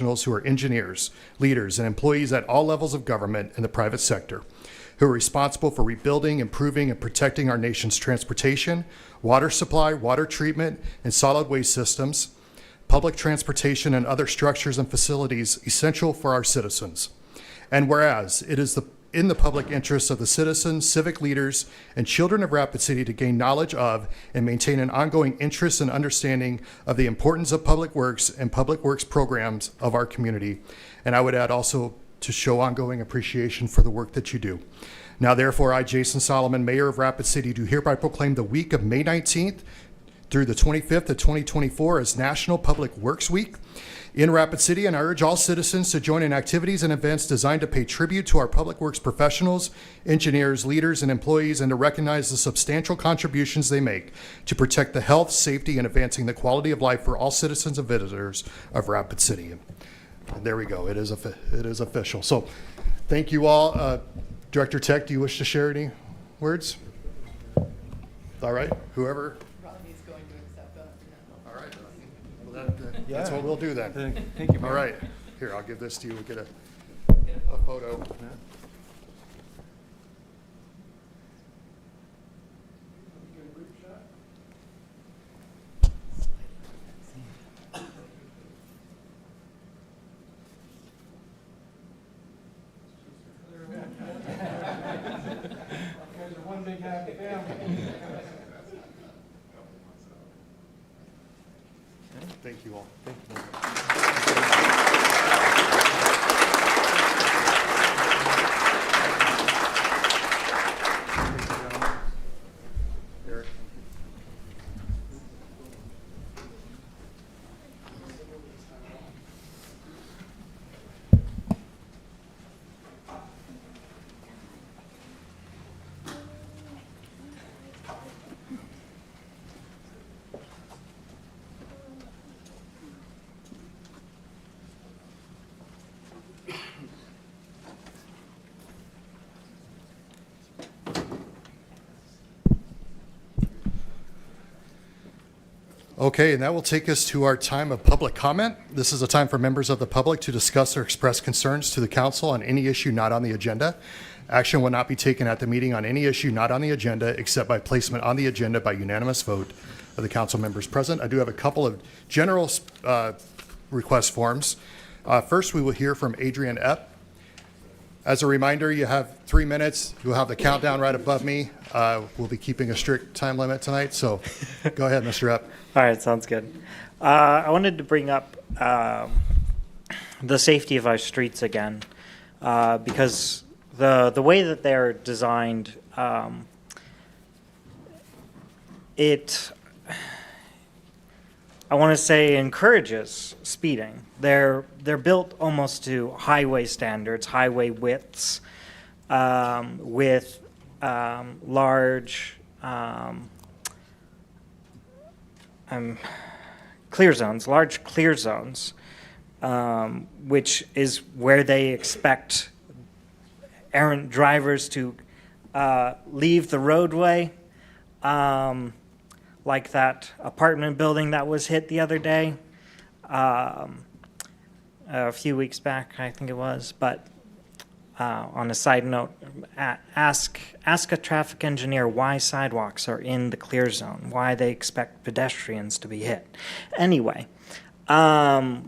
who are engineers, leaders, and employees at all levels of government and the private sector, who are responsible for rebuilding, improving, and protecting our nation's transportation, water supply, water treatment, and solid waste systems, public transportation, and other structures and facilities essential for our citizens. And whereas it is in the public interest of the citizens, civic leaders, and children of Rapid City to gain knowledge of and maintain an ongoing interest and understanding of the importance of public works and public works programs of our community. And I would add also to show ongoing appreciation for the work that you do. Now, therefore, I, Jason Solomon, Mayor of Rapid City, do hereby proclaim the week of May 19th through the 25th of 2024 as National Public Works Week in Rapid City, and I urge all citizens to join in activities and events designed to pay tribute to our public works professionals, engineers, leaders, and employees, and to recognize the substantial contributions they make to protect the health, safety, and advancing the quality of life for all citizens and visitors of Rapid City. And there we go. It is official. So thank you all. Director Tech, do you wish to share any words? All right. Whoever. Rodney's going to accept that. All right. Well, that's what we'll do then. Thank you, Mayor. All right. Here, I'll give this to you. We'll get a photo. One big happy family. Thank you all. Thank you. Eric. Okay, and that will take us to our time of public comment. This is a time for members of the public to discuss or express concerns to the council on any issue not on the agenda. Action will not be taken at the meeting on any issue not on the agenda except by placement on the agenda by unanimous vote of the council members present. I do have a couple of general request forms. First, we will hear from Adrian Epp. As a reminder, you have 3 minutes. You'll have the countdown right above me. We'll be keeping a strict time limit tonight, so go ahead, Mr. Epp. All right, sounds good. I wanted to bring up the safety of our streets again, because the way that they're designed, it, I want to say, encourages speeding. They're built almost to highway standards, highway widths, with large clear zones, large clear zones, which is where they expect errant drivers to leave the roadway, like that apartment building that was hit the other day, a few weeks back, I think it was. But on a side note, ask a traffic engineer why sidewalks are in the clear zone, why they expect pedestrians to be hit. Anyway, I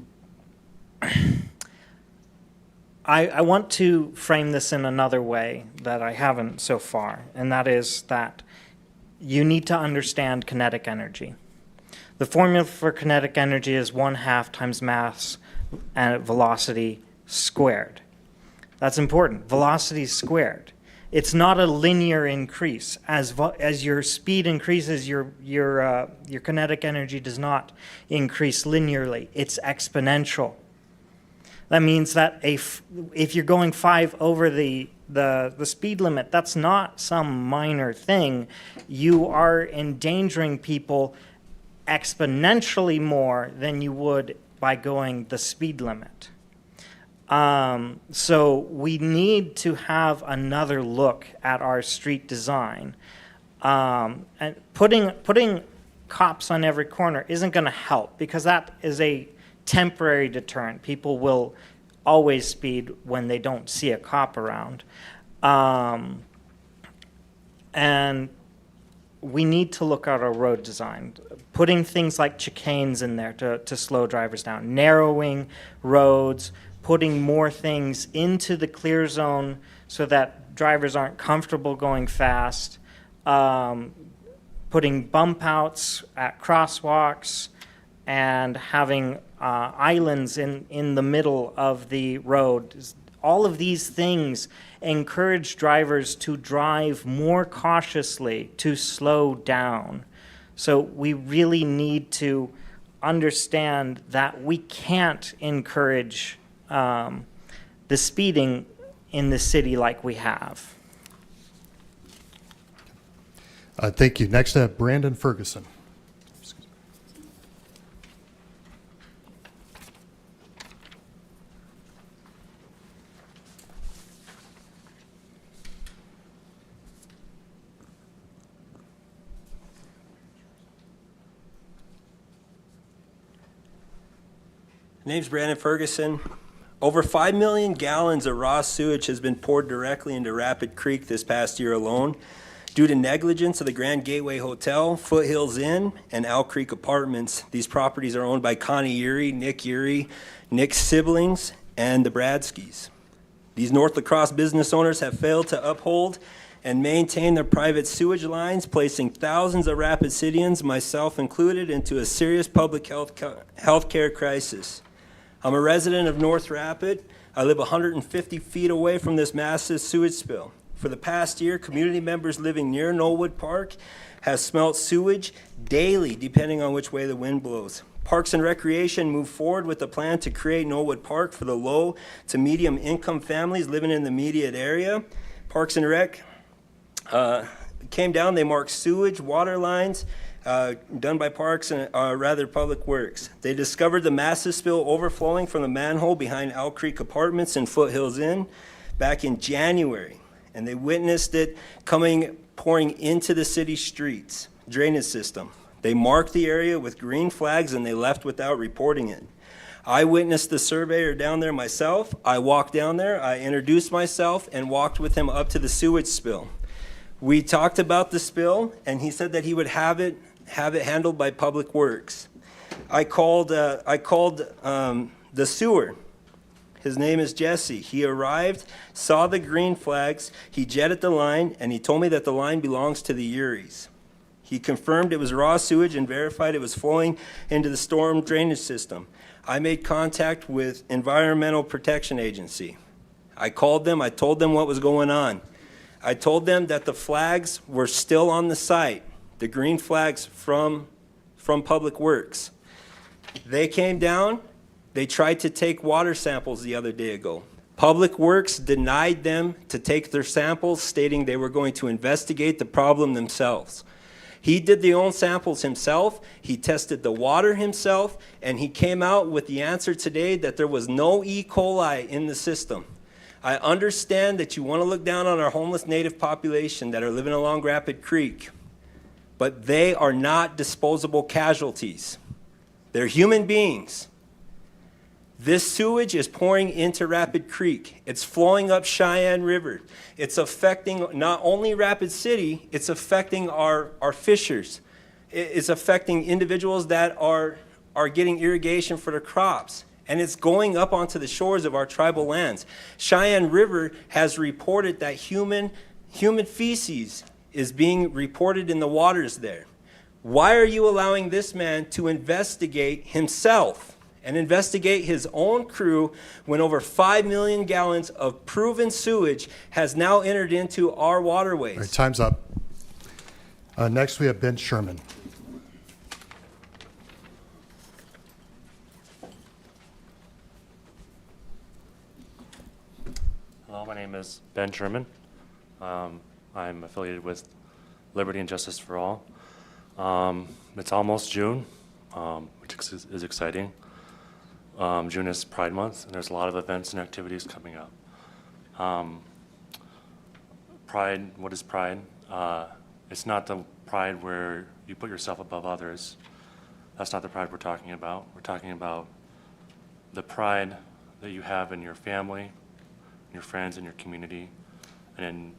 want to frame this in another way that I haven't so far, and that is that you need to understand kinetic energy. The formula for kinetic energy is 1/2 times mass and velocity squared. That's important. Velocity squared. It's not a linear increase. As your speed increases, your kinetic energy does not increase linearly. It's exponential. That means that if you're going 5 over the speed limit, that's not some minor thing. You are endangering people exponentially more than you would by going the speed limit. So we need to have another look at our street design. And putting cops on every corner isn't going to help, because that is a temporary deterrent. People will always speed when they don't see a cop around. And we need to look at our road design, putting things like chicanes in there to slow drivers down, narrowing roads, putting more things into the clear zone so that drivers aren't comfortable going fast, putting bump outs at crosswalks, and having islands in the middle of the road. All of these things encourage drivers to drive more cautiously, to slow down. So we really need to understand that we can't encourage the speeding in the city like we have. Thank you. Next, Brandon Ferguson. Name's Brandon Ferguson. Over 5 million gallons of raw sewage has been poured directly into Rapid Creek this past year alone due to negligence of the Grand Gateway Hotel, Foothills Inn, and Owl Creek Apartments. These properties are owned by Connie Erie, Nick's siblings, and the Bradskys. These North Lacrosse business owners have failed to uphold and maintain their private sewage lines, placing thousands of Rapid Cityans, myself included, into a serious public health care crisis. I'm a resident of North Rapid. I live 150 feet away from this massive sewage spill. For the past year, community members living near Knollwood Park have smelt sewage daily, depending on which way the wind blows. Parks and Recreation moved forward with a plan to create Knollwood Park for the low to medium income families living in the immediate area. Parks and Rec came down, they marked sewage, water lines, done by Parks and Public Works. They discovered the massive spill overflowing from the manhole behind Owl Creek Apartments and Foothills Inn back in January, and they witnessed it pouring into the city streets drainage system. They marked the area with green flags and they left without reporting it. I witnessed the surveyor down there myself. I walked down there, I introduced myself and walked with him up to the sewage spill. We talked about the spill, and he said that he would have it handled by Public Works. I called the sewer. His name is Jesse. He arrived, saw the green flags, he jetted the line, and he told me that the line belongs to the Uries. He confirmed it was raw sewage and verified it was flowing into the storm drainage system. I made contact with Environmental Protection Agency. I called them, I told them what was going on. I told them that the flags were still on the site, the green flags from Public Works. They came down, they tried to take water samples the other day ago. Public Works denied them to take their samples, stating they were going to investigate the problem themselves. He did the own samples himself, he tested the water himself, and he came out with the answer today that there was no E. coli in the system. I understand that you want to look down on our homeless native population that are living along Rapid Creek, but they are not disposable casualties. They're human beings. This sewage is pouring into Rapid Creek. It's flowing up Cheyenne River. It's affecting not only Rapid City, it's affecting our fishers. It's affecting individuals that are getting irrigation for their crops. And it's going up onto the shores of our tribal lands. Cheyenne River has reported that human feces is being reported in the waters there. Why are you allowing this man to investigate himself and investigate his own crew when over 5 million gallons of proven sewage has now entered into our waterways? All right, time's up. Next, we have Ben Sherman. Hello, my name is Ben Sherman. I'm affiliated with Liberty and Justice for All. It's almost June, which is exciting. June is Pride Month, and there's a lot of events and activities coming up. Pride, what is pride? It's not the pride where you put yourself above others. That's not the pride we're talking about. We're talking about the pride that you have in your family, in your friends, in your community, and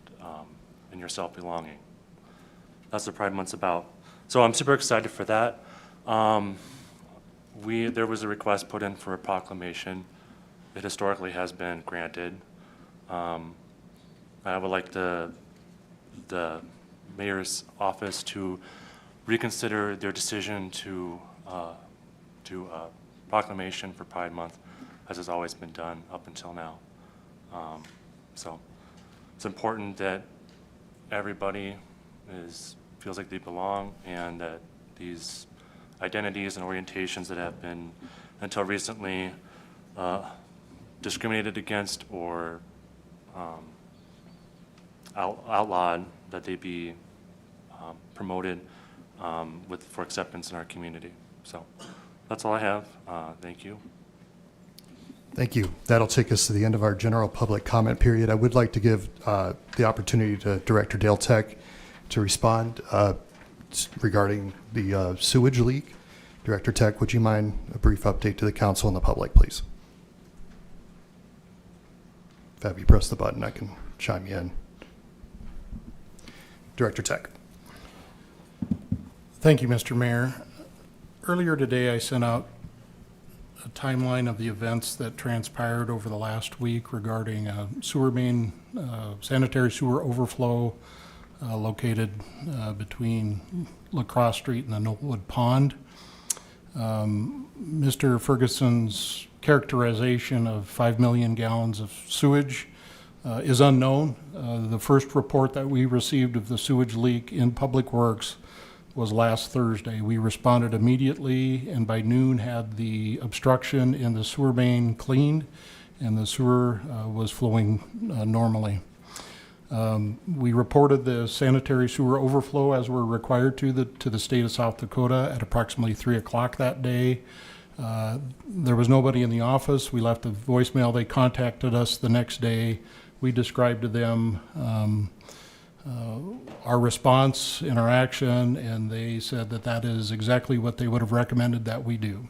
in your self-belonging. That's what Pride Month's about. So I'm super excited for that. There was a request put in for a proclamation. It historically has been granted. I would like the mayor's office to reconsider their decision to do a proclamation for Pride Month, as has always been done up until now. So it's important that everybody feels like they belong, and that these identities and orientations that have been until recently discriminated against or outlawed, that they be promoted for acceptance in our community. So that's all I have. Thank you. Thank you. That'll take us to the end of our general public comment period. I would like to give the opportunity to Director Dale Tech to respond regarding the sewage leak. Director Tech, would you mind a brief update to the council and the public, please? If you press the button, I can chime you in. Director Tech. Thank you, Mr. Mayor. Earlier today, I sent out a timeline of the events that transpired over the last week regarding a sewer main, sanitary sewer overflow located between La Crosse Street and the Knollwood Pond. Mr. Ferguson's characterization of 5 million gallons of sewage is unknown. The first report that we received of the sewage leak in Public Works was last Thursday. We responded immediately, and by noon had the obstruction in the sewer main cleaned, and the sewer was flowing normally. We reported the sanitary sewer overflow, as we're required to the state of South Dakota, at approximately 3 o'clock that day. There was nobody in the office. We left a voicemail. They contacted us the next day. We described to them our response and our action, and they said that that is exactly what they would have recommended that we do.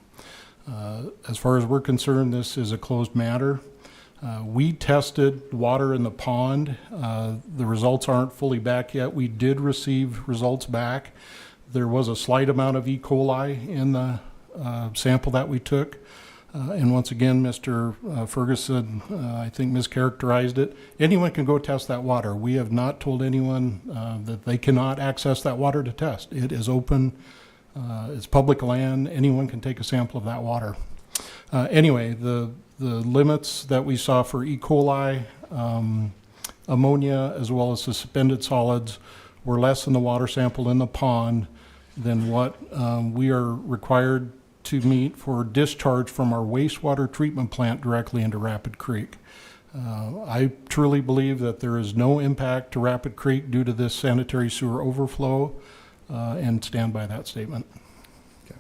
As far as we're concerned, this is a closed matter. We tested water in the pond. The results aren't fully back yet. We did receive results back. There was a slight amount of E. coli in the sample that we took. And once again, Mr. Ferguson, I think, mischaracterized it. Anyone can go test that water. We have not told anyone that they cannot access that water to test. It is open. It's public land. Anyone can take a sample of that water. Anyway, the limits that we saw for E. coli, ammonia, as well as suspended solids were less in the water sample in the pond than what we are required to meet for discharge from our wastewater treatment plant directly into Rapid Creek. I truly believe that there is no impact to Rapid Creek due to this sanitary sewer overflow, and stand by that statement. Okay.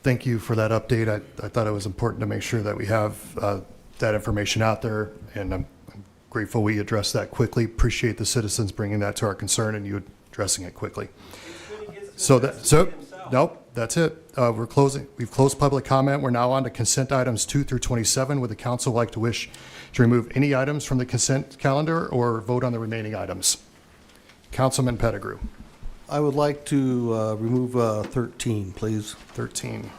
Thank you for that update. I thought it was important to make sure that we have that information out there, and I'm grateful we addressed that quickly. Appreciate the citizens bringing that to our concern and you addressing it quickly. Nope, that's it. We're closing. We've closed public comment. We're now on to consent items 2 through 27. Would the council like to wish to remove any items from the consent calendar or vote on the remaining items? Councilman Pettigrew. I would like to remove 13, please. 13.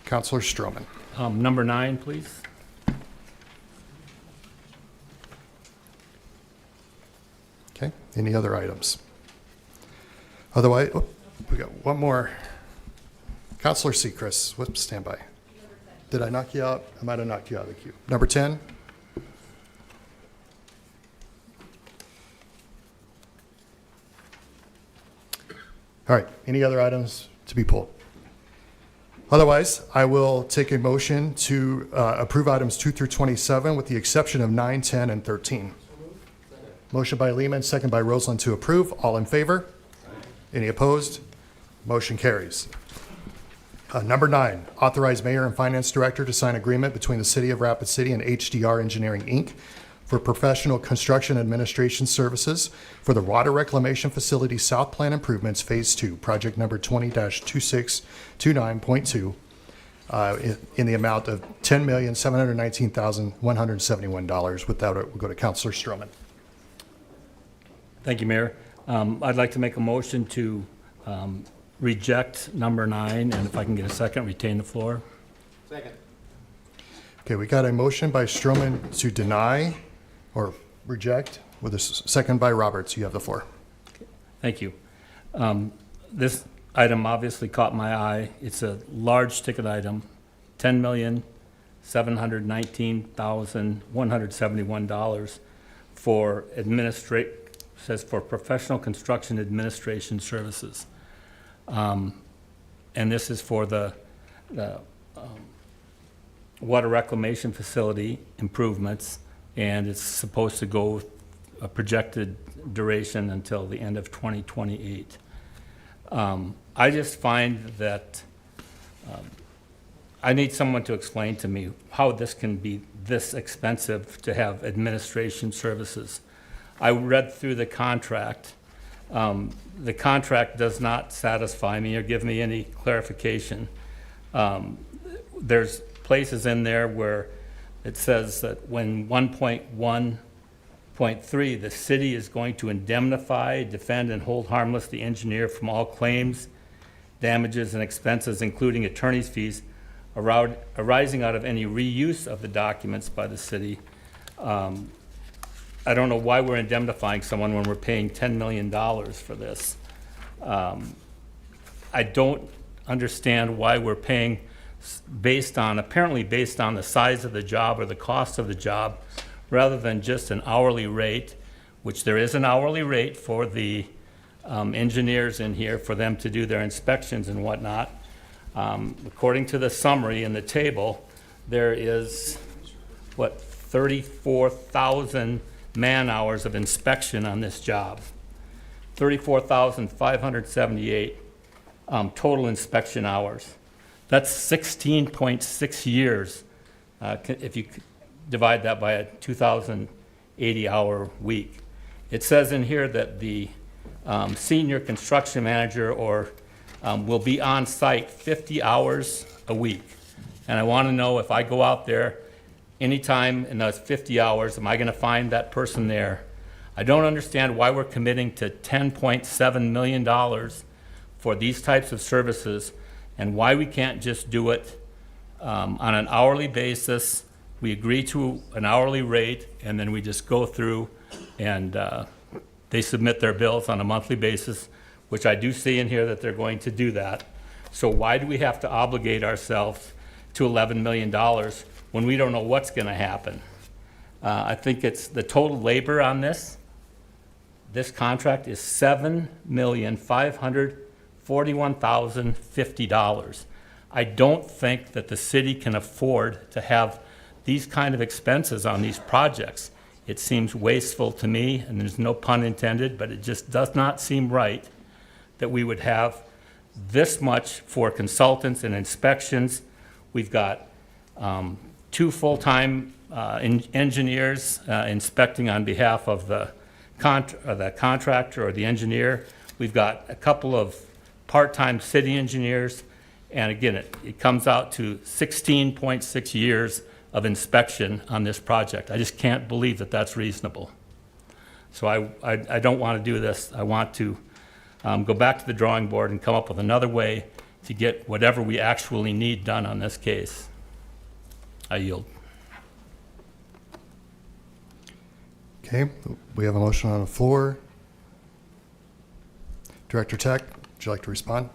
Councilor Stroman. Number 9, please. Okay, any other items? Otherwise, we got one more. Councilor Seacrest, whoops, stand by. Did I knock you out? I might have knocked you out of the queue. Number 10? All right, any other items to be pulled? Otherwise, I will take a motion to approve items 2 through 27 with the exception of 9, 10, and 13. Motion by Lehman, second by Roseland to approve. All in favor? Any opposed? Motion carries. Number 9, authorize mayor and finance director to sign agreement between the city of Rapid City and HDR Engineering, Inc. for professional construction administration services for the Water Reclamation Facility South Plant Improvements Phase 2, project number 20-2629.2, in the amount of $10,719,171. With that, we'll go to Councilor Stroman. Thank you, Mayor. I'd like to make a motion to reject number 9, and if I can get a second, retain the floor. Okay, we got a motion by Stroman to deny or reject with a second by Roberts. You have the floor. Thank you. This item obviously caught my eye. It's a large ticket item, $10,719,171 for says for professional construction administration services. And this is for the water reclamation facility improvements, and it's supposed to go a projected duration until the end of 2028. I just find that I need someone to explain to me how this can be this expensive to have administration services. I read through the contract. The contract does not satisfy me or give me any clarification. There's places in there where it says that when 1.1.3, the city is going to indemnify, defend, and hold harmless the engineer from all claims, damages, and expenses, including attorney's fees, arising out of any reuse of the documents by the city. I don't know why we're indemnifying someone when we're paying $10 million for this. I don't understand why we're paying apparently based on the size of the job or the cost of the job, rather than just an hourly rate, which there is an hourly rate for the engineers in here for them to do their inspections and whatnot. According to the summary in the table, there is, 34,000 man-hours of inspection on this job. 34,578 total inspection hours. That's 16.6 years if you divide that by a 2,080-hour week. It says in here that the senior construction manager will be on site 50 hours a week. And I want to know, if I go out there anytime in those 50 hours, am I going to find that person there? I don't understand why we're committing to $10.7 million for these types of services, and why we can't just do it on an hourly basis. We agree to an hourly rate, and then we just go through and they submit their bills on a monthly basis, which I do see in here that they're going to do that. So why do we have to obligate ourselves to $11 million when we don't know what's going to happen? I think it's the total labor on this contract is $7,541,050. I don't think that the city can afford to have these kind of expenses on these projects. It seems wasteful to me, and there's no pun intended, but it just does not seem right that we would have this much for consultants and inspections. We've got 2 full-time engineers inspecting on behalf of the contractor or the engineer. We've got a couple of part-time city engineers, and again, it comes out to 16.6 years of inspection on this project. I just can't believe that that's reasonable. So I don't want to do this. I want to go back to the drawing board and come up with another way to get whatever we actually need done on this case. I yield. Okay, we have a motion on the floor. Director Tech, would you like to respond?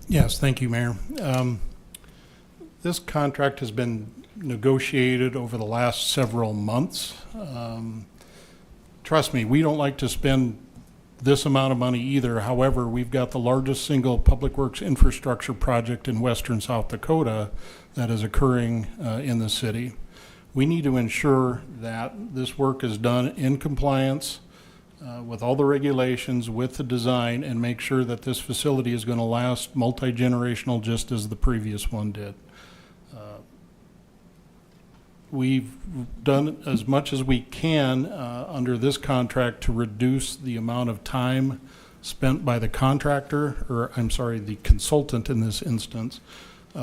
Yes, thank you, Mayor. This contract has been negotiated over the last several months. Trust me, we don't like to spend this amount of money either. However, we've got the largest single public works infrastructure project in western South Dakota that is occurring in the city. We need to ensure that this work is done in compliance with all the regulations, with the design, and make sure that this facility is going to last multi-generational just as the previous one did. we've done as much as we can under this contract to reduce the amount of time spent by the contractor, or I'm sorry, the consultant in this instance,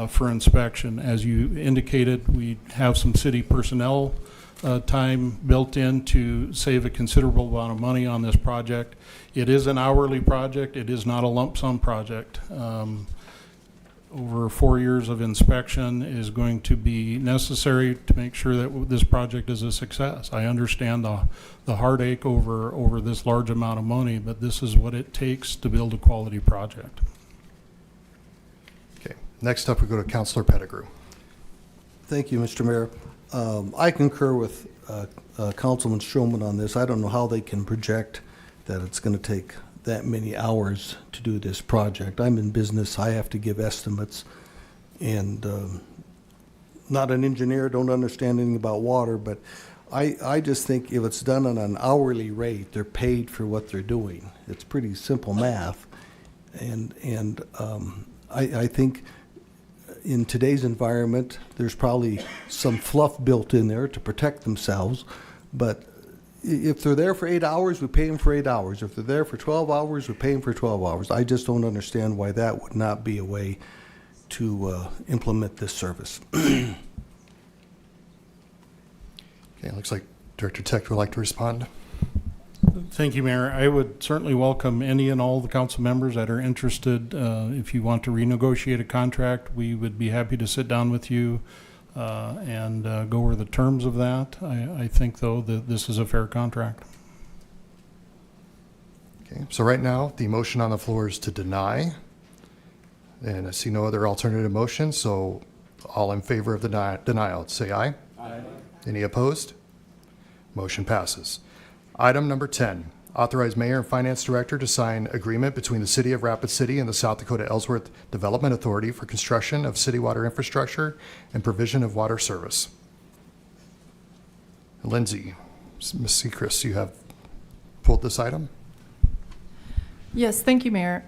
for inspection. As you indicated, we have some city personnel time built in to save a considerable amount of money on this project. It is an hourly project. It is not a lump sum project. Over 4 years of inspection is going to be necessary to make sure that this project is a success. I understand the heartache over this large amount of money, but this is what it takes to build a quality project. Okay, next up we go to Councilor Pettigrew. Thank you, Mr. Mayor. I concur with Councilman Stroman on this. I don't know how they can project that it's going to take that many hours to do this project. I'm in business. I have to give estimates, and not an engineer, don't understand anything about water, but I just think if it's done on an hourly rate, they're paid for what they're doing. It's pretty simple math, and I think in today's environment, there's probably some fluff built in there to protect themselves, but if they're there for 8 hours, we pay them for 8 hours. If they're there for 12 hours, we pay them for 12 hours. I just don't understand why that would not be a way to implement this service. Okay, looks like Director Tech would like to respond. Thank you, Mayor. I would certainly welcome any and all the council members that are interested. If you want to renegotiate a contract, we would be happy to sit down with you and go over the terms of that. I think, though, that this is a fair contract. Okay, so right now, the motion on the floor is to deny. And I see no other alternative motion, so all in favor of the denial, say aye. Aye. Any opposed? Motion passes. Item number 10, authorize Mayor and Finance Director to sign agreement between the City of Rapid City and the South Dakota Ellsworth Development Authority for construction of city water infrastructure and provision of water service. Lindsay, Ms. Sechrist, you have pulled this item? Yes, thank you, Mayor.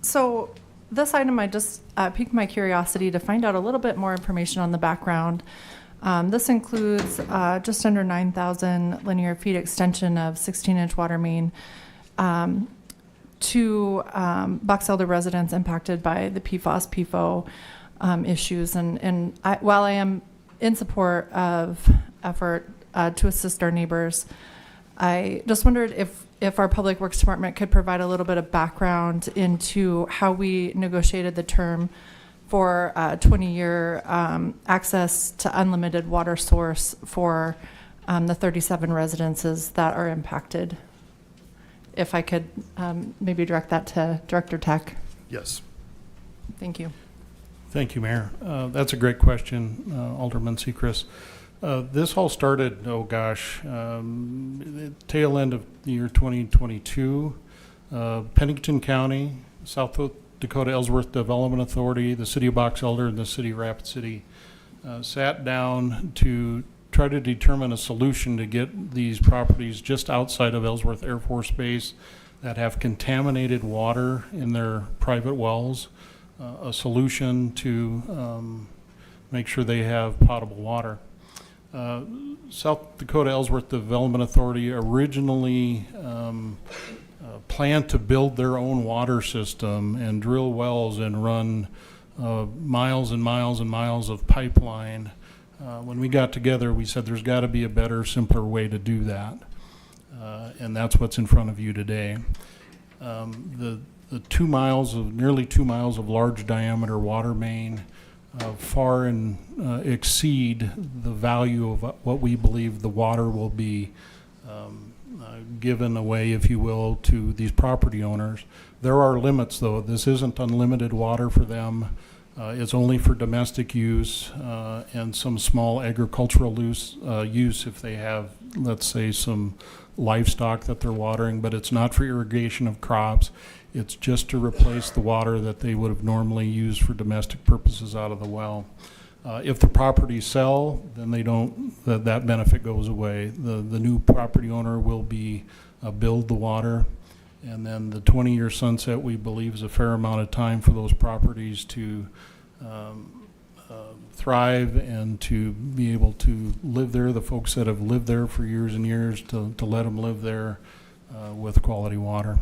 So this item, I just piqued my curiosity to find out a little bit more information on the background. This includes just under 9,000 linear feet extension of 16-inch water main to Box Elder residents impacted by the PFOS, PFO issues. And while I am in support of effort to assist our neighbors, I just wondered if our Public Works Department could provide a little bit of background into how we negotiated the term for 20-year access to unlimited water source for the 37 residences that are impacted. If I could maybe direct that to Director Tech. Yes. Thank you. Thank you, Mayor. That's a great question, Alderman Sechrist. This all started, the tail end of the year 2022. Pennington County, South Dakota Ellsworth Development Authority, the City of Box Elder, and the City of Rapid City sat down to try to determine a solution to get these properties just outside of Ellsworth Air Force Base that have contaminated water in their private wells, a solution to make sure they have potable water. South Dakota Ellsworth Development Authority originally planned to build their own water system and drill wells and run miles and miles and miles of pipeline. When we got together, we said there's got to be a better, simpler way to do that. And that's what's in front of you today. The nearly 2 miles of large diameter water main far and exceed the value of what we believe the water will be given away, if you will, to these property owners. There are limits, though. This isn't unlimited water for them. It's only for domestic use and some small agricultural use if they have, let's say, some livestock that they're watering, but it's not for irrigation of crops. It's just to replace the water that they would have normally used for domestic purposes out of the well. If the properties sell, then they don't. That benefit goes away. The new property owner will be billed the water, and then the 20-year sunset, we believe, is a fair amount of time for those properties to thrive and to be able to live there, the folks that have lived there for years and years, to let them live there with quality water.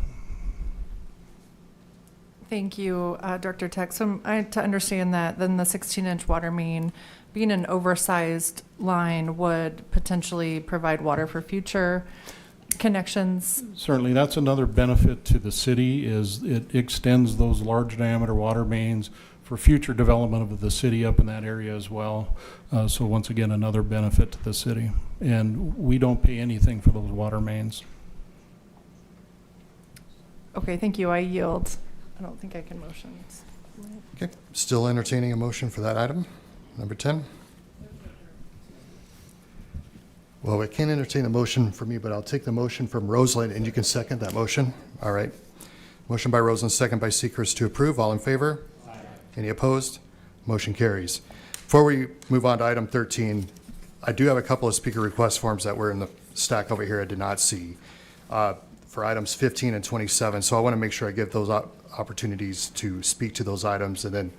Thank you, Director Tech. So to understand that, then the 16-inch water main, being an oversized line, would potentially provide water for future connections. Certainly, that's another benefit to the city, is it extends those large diameter water mains for future development of the city up in that area as well. So once again, another benefit to the city. And we don't pay anything for those water mains. Okay, thank you. I yield. I don't think I can motion. Okay, still entertaining a motion for that item, number 10. Well, I can't entertain a motion for me, but I'll take the motion from Roseland, and you can second that motion. All right. Motion by Roseland, second by Seacrest to approve. All in favor? Aye. Any opposed? Motion carries. Before we move on to item 13, I do have a couple of speaker request forms that were in the stack over here I did not see for items 15 and 27. So I want to make sure I give those opportunities to speak to those items, and then,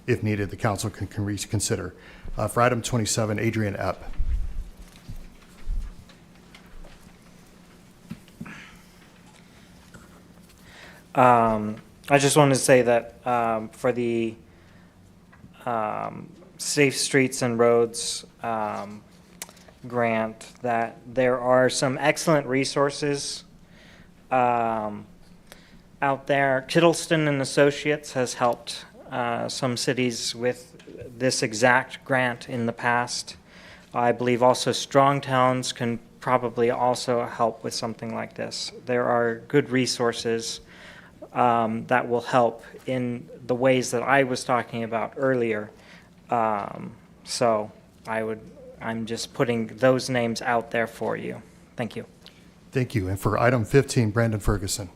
if needed, the council can reconsider. For item 27, Adrian Epp. I just wanted to say that for the Safe Streets and Roads grant, that there are some excellent resources out there. Kittleston and Associates has helped some cities with this exact grant in the past. I believe also Strong Towns can probably also help with something like this. There are good resources that will help in the ways that I was talking about earlier. So I'm just putting those names out there for you. Thank you. Thank you. And for item 15, Brandon Ferguson.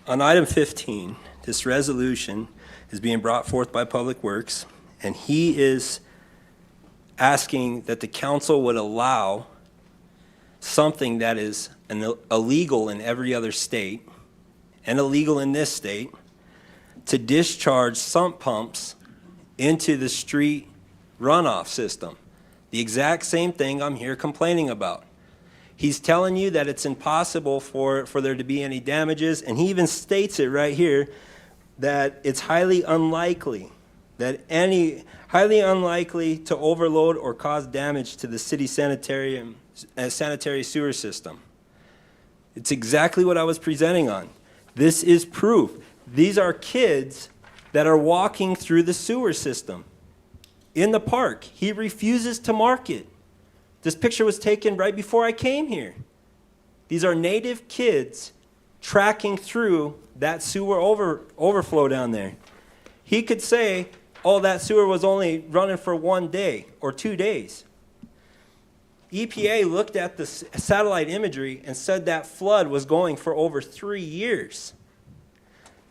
On item 15, this resolution is being brought forth by Public Works, and he is asking that the council would allow something that is illegal in every other state and illegal in this state, to discharge sump pumps into the street runoff system. The exact same thing I'm here complaining about. He's telling you that it's impossible for there to be any damages, and he even states it right here that it's highly unlikely to overload or cause damage to the city sanitary sewer system. It's exactly what I was presenting on. This is proof. These are kids that are walking through the sewer system in the park. He refuses to mark it. This picture was taken right before I came here. These are native kids tracking through that sewer overflow down there. He could say, oh, that sewer was only running for 1 day or 2 days. EPA looked at the satellite imagery and said that flood was going for over 3 years.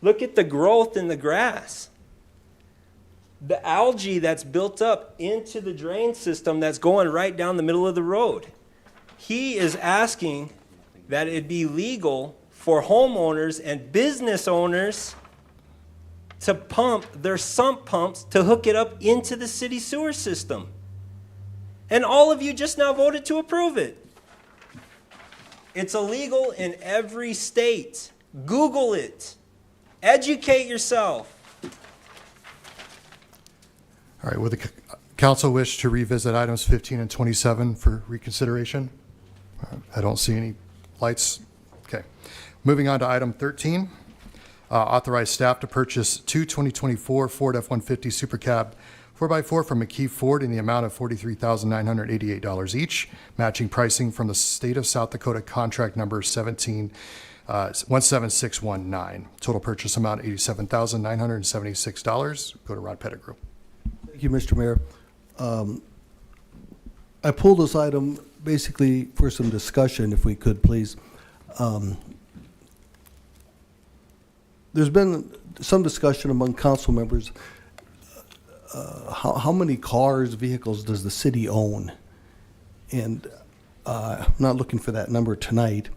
Look at the growth in the grass. The algae that's built up into the drain system that's going right down the middle of the road. He is asking that it be legal for homeowners and business owners to pump their sump pumps to hook it up into the city sewer system. And all of you just now voted to approve it. It's illegal in every state. Google it. Educate yourself. All right, would the council wish to revisit items 15 and 27 for reconsideration? I don't see any lights. Okay. Moving on to item 13, authorize staff to purchase two 2024 Ford F-150 Super Cab 4x4 from McKee Ford in the amount of $43,988 each, matching pricing from the state of South Dakota contract number 17619. Total purchase amount $87,976. Go to Rod Pettigrew. Thank you, Mr. Mayor. I pulled this item basically for some discussion, if we could, please. There's been some discussion among council members. How many vehicles does the city own? And I'm not looking for that number tonight,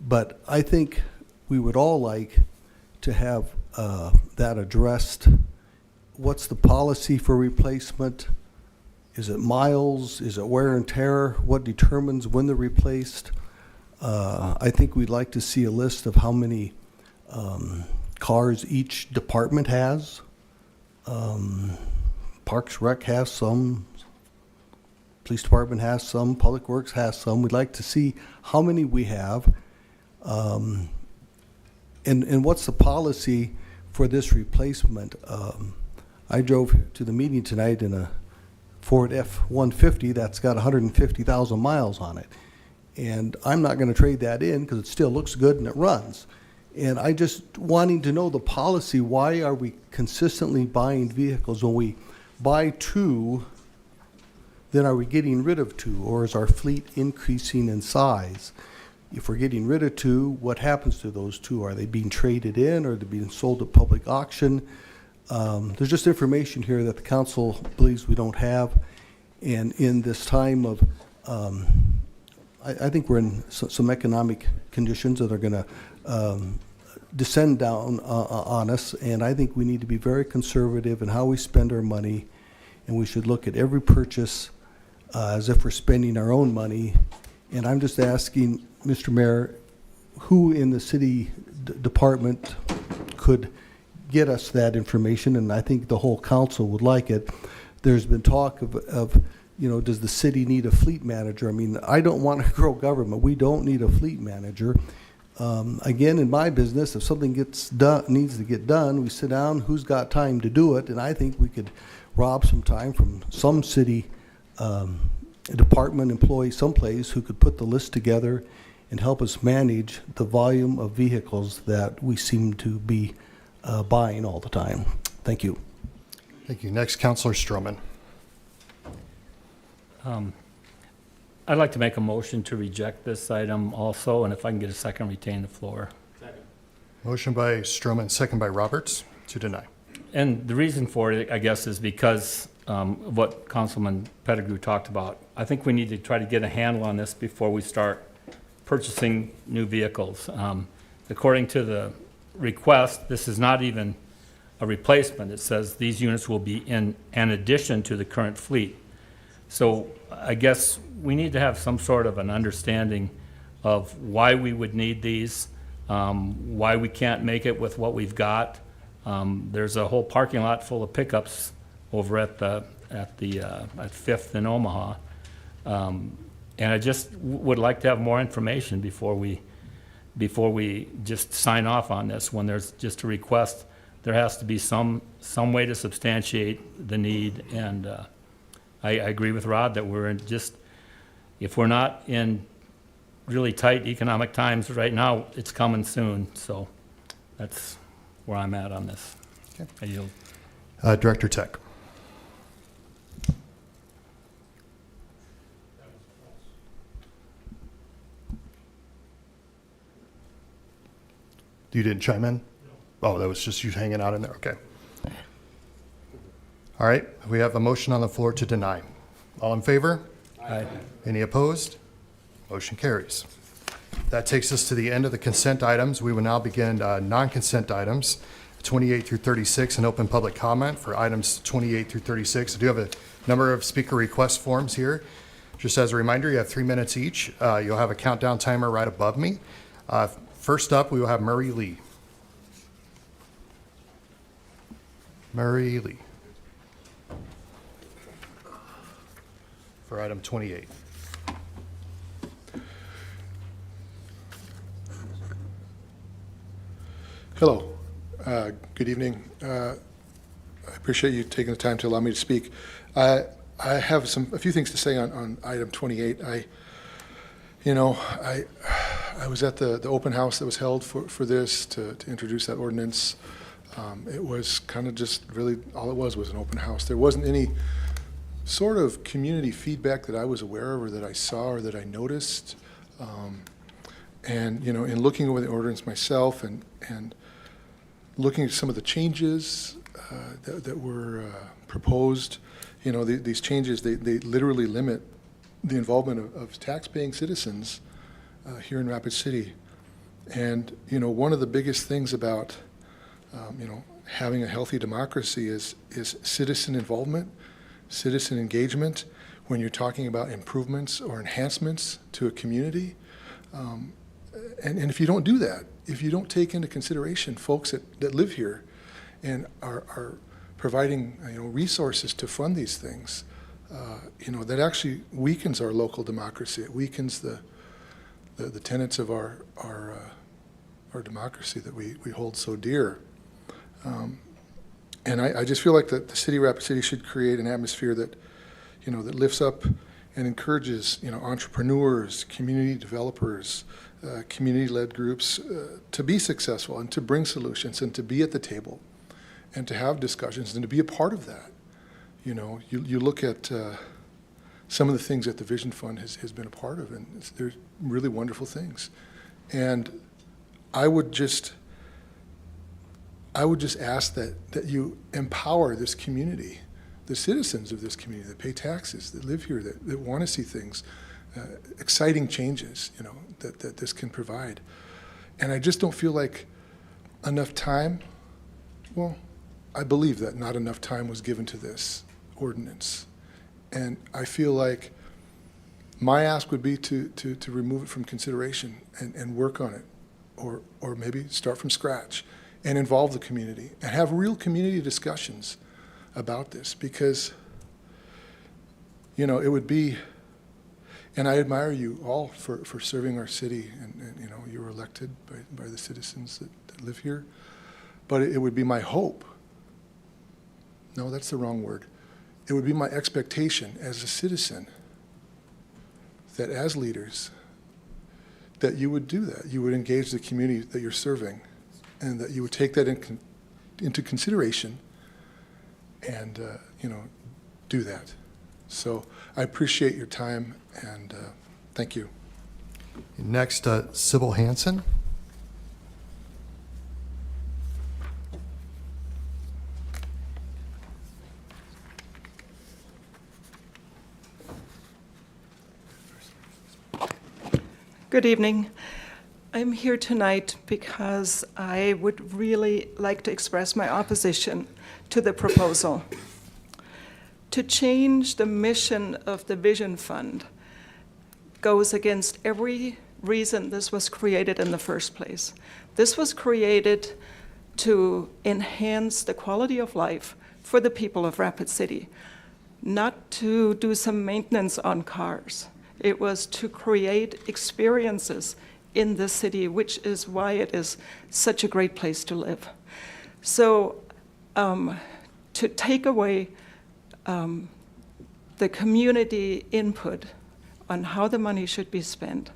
but I think we would all like to have that addressed. What's the policy for replacement? Is it miles? Is it wear and tear? What determines when they're replaced? I think we'd like to see a list of how many cars each department has. Parks Rec has some, Police Department has some, Public Works has some. We'd like to see how many we have. And what's the policy for this replacement? I drove to the meeting tonight in a Ford F-150 that's got 150,000 miles on it. And I'm not going to trade that in because it still looks good and it runs. And I just wanting to know the policy, why are we consistently buying vehicles? When we buy two, then are we getting rid of two, or is our fleet increasing in size? If we're getting rid of two, what happens to those two? Are they being traded in, or are they being sold at public auction? There's just information here that the council believes we don't have. And in this time of, I think we're in some economic conditions that are going to descend down on us, and I think we need to be very conservative in how we spend our money, and we should look at every purchase as if we're spending our own money. And I'm just asking, Mr. Mayor, who in the city department could get us that information, and I think the whole council would like it. There's been talk of does the city need a fleet manager? I mean, I don't want to grow government. We don't need a fleet manager. Again, in my business, if something needs to get done, we sit down, who's got time to do it? And I think we could rob some time from some city department employee someplace who could put the list together and help us manage the volume of vehicles that we seem to be buying all the time. Thank you. Thank you. Next, Councilor Stroman. I'd like to make a motion to reject this item also, and if I can get a second, retain the floor. Motion by Stroman, second by Roberts, to deny. And the reason for it, I guess, is because of what Councilman Pettigrew talked about. I think we need to try to get a handle on this before we start purchasing new vehicles. According to the request, this is not even a replacement. It says these units will be in addition to the current fleet. So I guess we need to have some sort of an understanding of why we would need these, why we can't make it with what we've got. There's a whole parking lot full of pickups over at Fifth in Omaha. And I just would like to have more information before we just sign off on this. When there's just a request, there has to be some way to substantiate the need. And I agree with Rod that if we're not in really tight economic times right now, it's coming soon. So that's where I'm at on this. Okay. I yield. Director Tech. You didn't chime in? No. Oh, that was just you hanging out in there. Okay. All right. We have a motion on the floor to deny. All in favor? Aye. Any opposed? Motion carries. That takes us to the end of the consent items. We will now begin non-consent items, 28 through 36, and open public comment for items 28 through 36. I do have a number of speaker request forms here. Just as a reminder, you have 3 minutes each. You'll have a countdown timer right above me. First up, we will have Murray Lee. Murray Lee. For item 28. Hello. Good evening. I appreciate you taking the time to allow me to speak. I have a few things to say on item 28. I was at the open house that was held for this to introduce that ordinance. It was kind of just really all it was an open house. There wasn't any sort of community feedback that I was aware of or that I saw or that I noticed. And in looking over the ordinance myself and looking at some of the changes that were proposed, these changes, they literally limit the involvement of tax-paying citizens here in Rapid City. And, one of the biggest things about, having a healthy democracy is citizen involvement, citizen engagement when you're talking about improvements or enhancements to a community. And if you don't do that, if you don't take into consideration folks that live here and are providing resources to fund these things, that actually weakens our local democracy. It weakens the tenets of our democracy that we hold so dear. And I just feel like the city of Rapid City should create an atmosphere that that lifts up and encourages entrepreneurs, community developers, community-led groups to be successful and to bring solutions and to be at the table and to have discussions and to be a part of that. You look at some of the things that the Vision Fund has been a part of, and they're really wonderful things. And I would just ask that you empower this community, the citizens of this community that pay taxes, that live here, that want to see things, exciting changes, that this can provide. And I just don't feel like enough time, well, I believe that not enough time was given to this ordinance. And I feel like my ask would be to remove it from consideration and work on it, or maybe start from scratch and involve the community and have real community discussions about this, because it would be, and I admire you all for serving our city, and you were elected by the citizens that live here, but it would be my hope, no, that's the wrong word, it would be my expectation as a citizen that as leaders that you would do that, you would engage the community that you're serving, and that you would take that into consideration and do that. So I appreciate your time, and thank you. Next, Sybil Hansen. Good evening. I'm here tonight because I would really like to express my opposition to the proposal. To change the mission of the Vision Fund goes against every reason this was created in the first place. This was created to enhance the quality of life for the people of Rapid City, not to do some maintenance on cars. It was to create experiences in the city, which is why it is such a great place to live. So to take away the community input on how the money should be spent,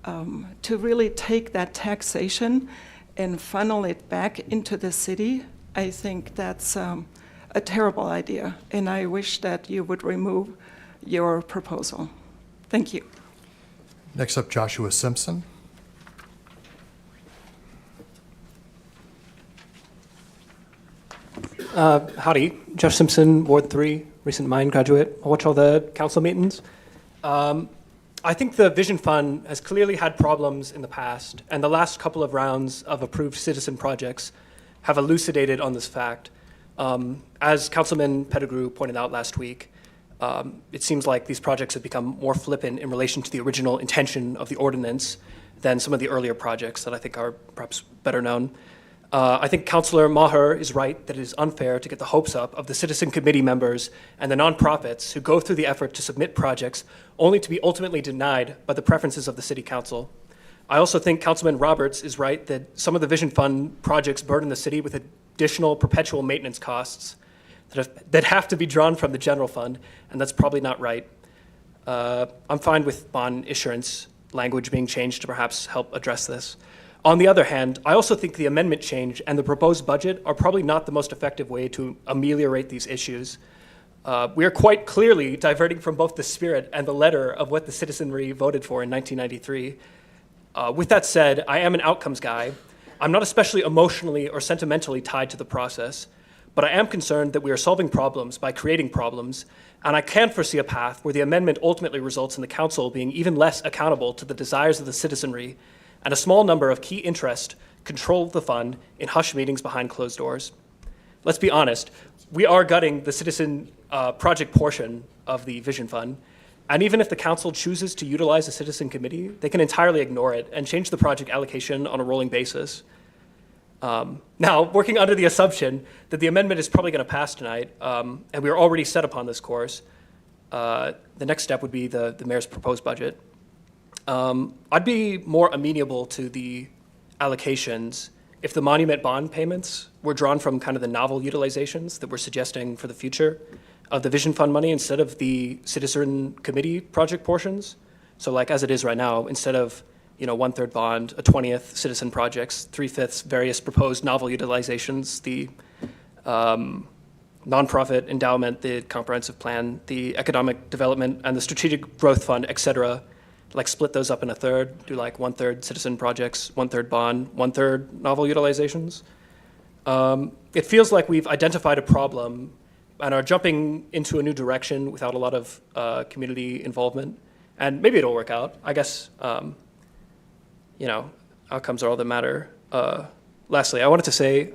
to really take that taxation and funnel it back into the city, I think that's a terrible idea, and I wish that you would remove your proposal. Thank you. Next up, Joshua Simpson. Howdy, Josh Simpson, Ward 3, recent mine graduate. I watch all the council meetings. I think the Vision Fund has clearly had problems in the past, and the last couple of rounds of approved citizen projects have elucidated on this fact. As Councilman Pettigrew pointed out last week, it seems like these projects have become more flippant in relation to the original intention of the ordinance than some of the earlier projects that I think are perhaps better known. I think Councillor Maher is right that it is unfair to get the hopes up of the citizen committee members and the nonprofits who go through the effort to submit projects only to be ultimately denied by the preferences of the city council. I also think Councilman Roberts is right that some of the Vision Fund projects burden the city with additional perpetual maintenance costs that have to be drawn from the general fund, and that's probably not right. I'm fine with bond issuance language being changed to perhaps help address this. On the other hand, I also think the amendment change and the proposed budget are probably not the most effective way to ameliorate these issues. We are quite clearly diverting from both the spirit and the letter of what the citizenry voted for in 1993. With that said, I am an outcomes guy. I'm not especially emotionally or sentimentally tied to the process, But I am concerned that we are solving problems by creating problems, and I can foresee a path where the amendment ultimately results in the council being even less accountable to the desires of the citizenry, and a small number of key interests control the fund in hushed meetings behind closed doors. Let's be honest, we are gutting the citizen project portion of the Vision Fund, and even if the council chooses to utilize a citizen committee, they can entirely ignore it and change the project allocation on a rolling basis. Now, working under the assumption that the amendment is probably going to pass tonight, and we are already set upon this course, the next step would be the mayor's proposed budget. I'd be more amenable to the allocations if the monument bond payments were drawn from kind of the novel utilizations that we're suggesting for the future of the Vision Fund money instead of the citizen committee project portions. So like as it is right now, instead of 1/3 bond, a 20th citizen projects, 3/5 various proposed novel utilizations, the nonprofit endowment, the comprehensive plan, the economic development, and the strategic growth fund, et cetera, like split those up in a third, do like 1/3 citizen projects, 1/3 bond, 1/3 novel utilizations. It feels like we've identified a problem and are jumping into a new direction without a lot of community involvement. And maybe it'll work out. I guess, outcomes are all that matter. Lastly, I wanted to say,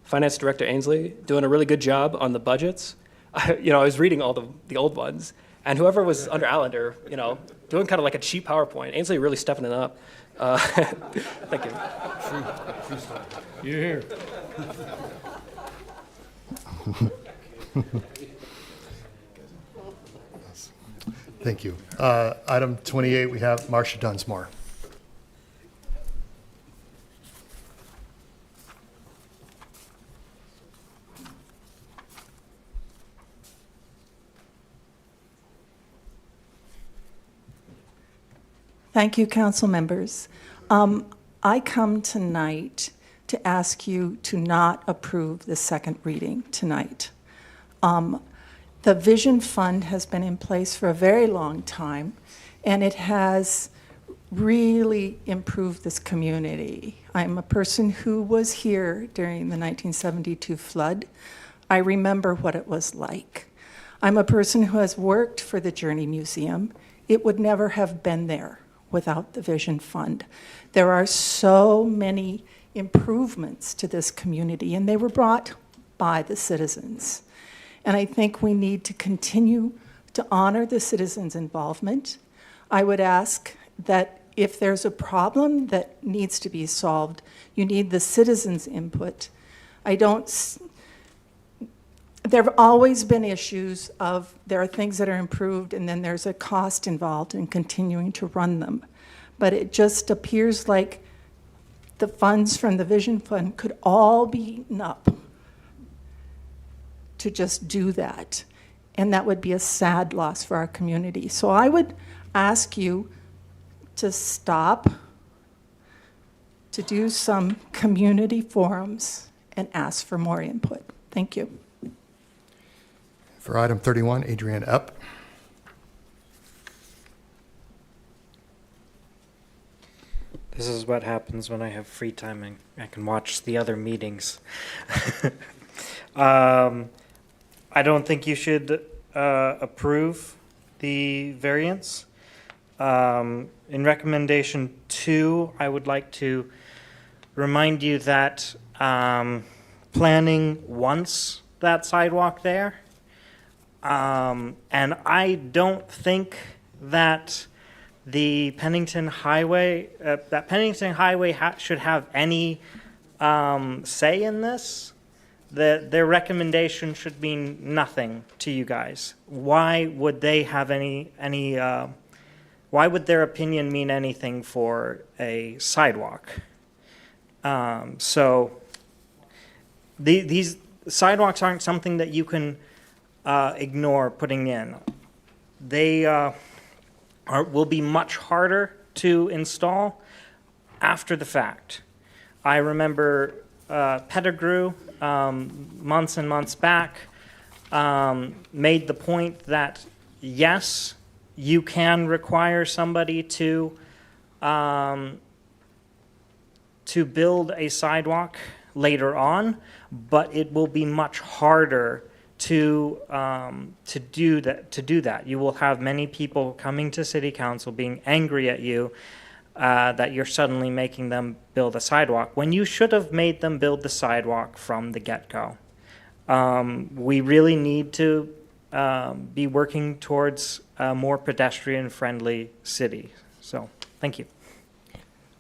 Finance Director Ainsley doing a really good job on the budgets. I was reading all the old ones, and whoever was under Allender, doing kind of like a cheap PowerPoint. Ainsley really stepping it up. Thank you. You're here. Thank you. Item 28, we have Marcia Dunsmore. Thank you, council members. I come tonight to ask you to not approve the second reading tonight. The Vision Fund has been in place for a very long time, and it has really improved this community. I'm a person who was here during the 1972 flood. I remember what it was like. I'm a person who has worked for the Journey Museum. It would never have been there without the Vision Fund. There are so many improvements to this community, and they were brought by the citizens. And I think we need to continue to honor the citizens' involvement. I would ask that if there's a problem that needs to be solved, you need the citizens' input. There have always been issues of there are things that are improved and then there's a cost involved in continuing to run them. But it just appears like the funds from the Vision Fund could all be eaten up to just do that. And that would be a sad loss for our community. So I would ask you to stop, to do some community forums and ask for more input. Thank you. For item 31, Adrienne Epp. This is what happens when I have free time and I can watch the other meetings. I don't think you should approve the variance. In recommendation 2, I would like to remind you that planning wants that sidewalk there. And I don't think that the Pennington Highway, should have any say in this. Their recommendation should mean nothing to you guys. Why would they have why would their opinion mean anything for a sidewalk? So these sidewalks aren't something that you can ignore putting in. They will be much harder to install after the fact. I remember Pettigrew, months and months back, made the point that yes, you can require somebody to build a sidewalk later on, but it will be much harder to do that. You will have many people coming to city council being angry at you that you're suddenly making them build a sidewalk when you should have made them build the sidewalk from the get-go. We really need to be working towards a more pedestrian-friendly city. So, thank you.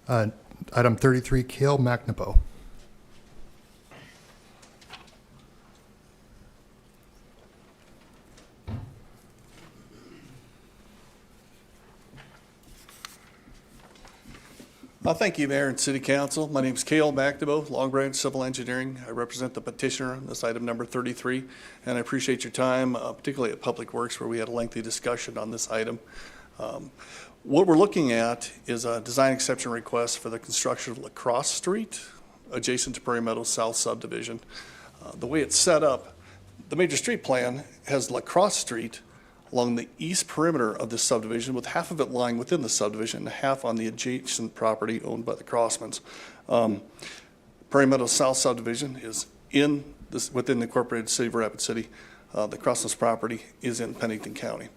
Item 33, Kale McNabo. Thank you, Mayor and City Council. My name is Cale McNabo, Long Branch Civil Engineering. I represent the petitioner on this item number 33, and I appreciate your time, particularly at Public Works, where we had a lengthy discussion on this item. What we're looking at is a design exception request for the construction of Lacrosse Street, adjacent to Prairie Meadows South subdivision. The way it's set up, the major street plan has Lacrosse Street along the east perimeter of this subdivision, with half of it lying within the subdivision and half on the adjacent property owned by the Crossmans. Prairie Meadows South subdivision is within the incorporated city of Rapid City. The Crossmans property is in Pennington County.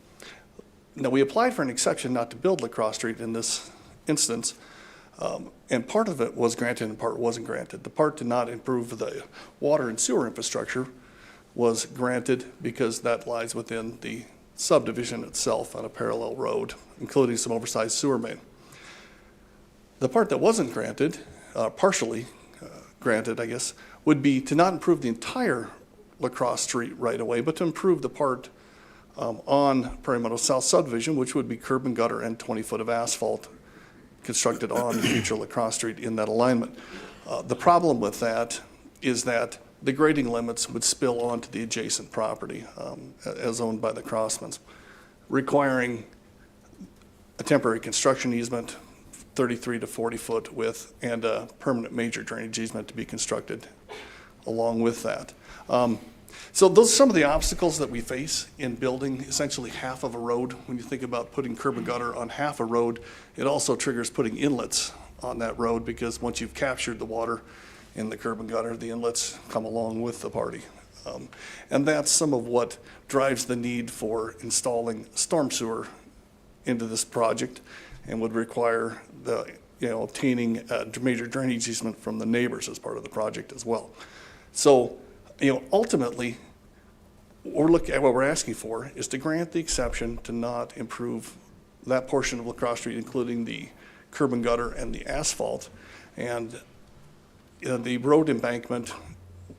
Now, we applied for an exception not to build Lacrosse Street in this instance, and part of it was granted and part wasn't granted. The part to not improve the water and sewer infrastructure was granted because that lies within the subdivision itself on a parallel road, including some oversized sewer main. The part that wasn't granted, partially granted, I guess, would be to not improve the entire Lacrosse Street right away, but to improve the part on Prairie Meadows South subdivision, which would be curb and gutter and 20 foot of asphalt constructed on future Lacrosse Street in that alignment. The problem with that is that the grading limits would spill onto the adjacent property as owned by the Crossmans, requiring a temporary construction easement, 33 to 40 foot width, and a permanent major drainage easement to be constructed along with that. So those are some of the obstacles that we face in building essentially half of a road. When you think about putting curb and gutter on half a road, it also triggers putting inlets on that road, because once you've captured the water in the curb and gutter, the inlets come along with the party. And that's some of what drives the need for installing storm sewer into this project, and would require the, obtaining a major drainage easement from the neighbors as part of the project as well. So, ultimately, what we're asking for is to grant the exception to not improve that portion of Lacrosse Street, including the curb and gutter and the asphalt. And the road embankment,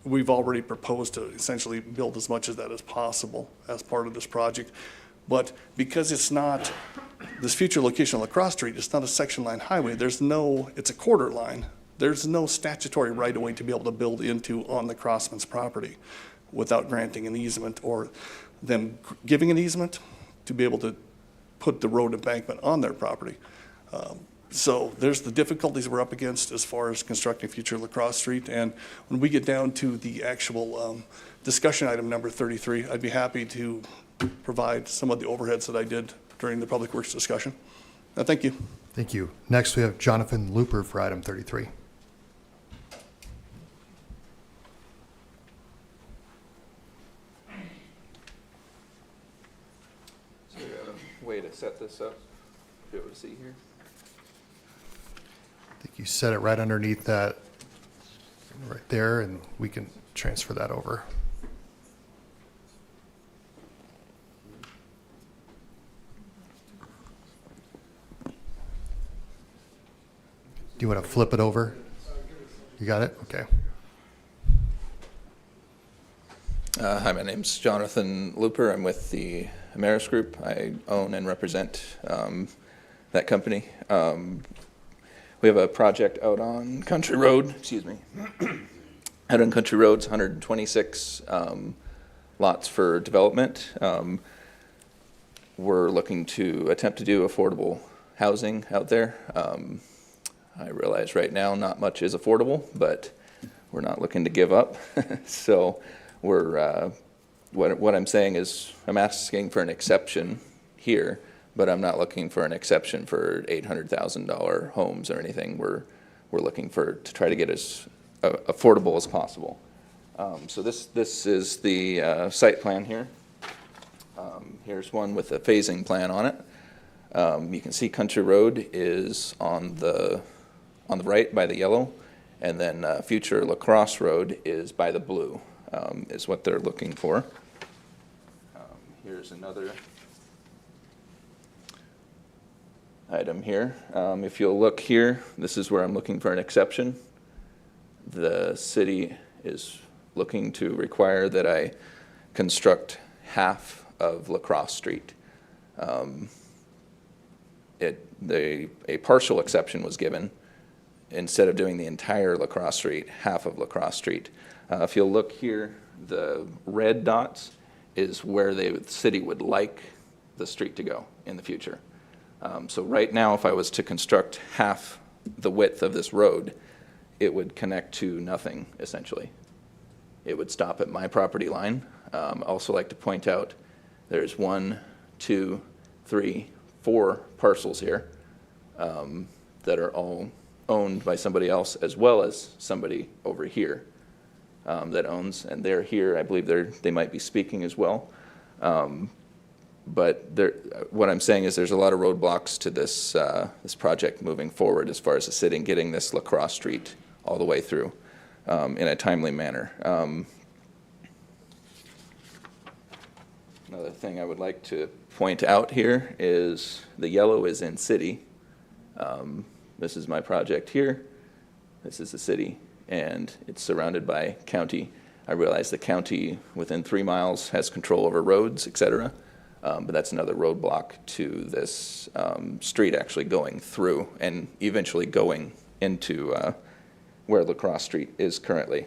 we've already proposed to essentially build as much of that as possible as part of this project. But because it's not, this future location on Lacrosse Street, it's not a section line highway, it's a quarter line. There's no statutory right of way to be able to build into on the Crossman's property without granting an easement, or them giving an easement to be able to put the road embankment on their property. So there's the difficulties we're up against as far as constructing future Lacrosse Street. And when we get down to the actual discussion item number 33, I'd be happy to provide some of the overheads that I did during the Public Works discussion. Thank you. Thank you. Next, we have Jonathan Looper for item 33. So we got a way to set this up, be able to see here. I think you set it right underneath that, right there, and we can transfer that over. Do you want to flip it over? You got it? Okay. Hi, my name's Jonathan Looper. I'm with the Ameris Group. I own and represent that company. We have a project out on Country Road, out on Country Roads, 126 lots for development. We're looking to attempt to do affordable housing out there. I realize right now not much is affordable, but we're not looking to give up. So we're, what I'm saying is I'm asking for an exception here, but I'm not looking for an exception for $800,000 homes or anything. We're looking to try to get as affordable as possible. So this is the site plan here. Here's one with a phasing plan on it. You can see Country Road is on the right by the yellow, and then future La Crosse Road is by the blue, is what they're looking for. Here's another item here. If you'll look here, this is where I'm looking for an exception. The city is looking to require that I construct half of La Crosse Street. A partial exception was given. Instead of doing the entire La Crosse Street, half of La Crosse Street. If you'll look here, the red dots is where the city would like the street to go in the future. So right now, if I was to construct half the width of this road, it would connect to nothing, essentially. It would stop at my property line. I also like to point out there's 1, 2, 3, 4 parcels here that are all owned by somebody else, as well as somebody over here that owns, and they're here. I believe they might be speaking as well. But what I'm saying is there's a lot of roadblocks to this this project moving forward as far as the city getting this La Crosse Street all the way through in a timely manner. Another thing I would like to point out here is the yellow is in city. This is my project here. This is the city, and it's surrounded by county. I realize the county within 3 miles has control over roads, et cetera. But that's another roadblock to this street actually going through and eventually going into where La Crosse Street is currently.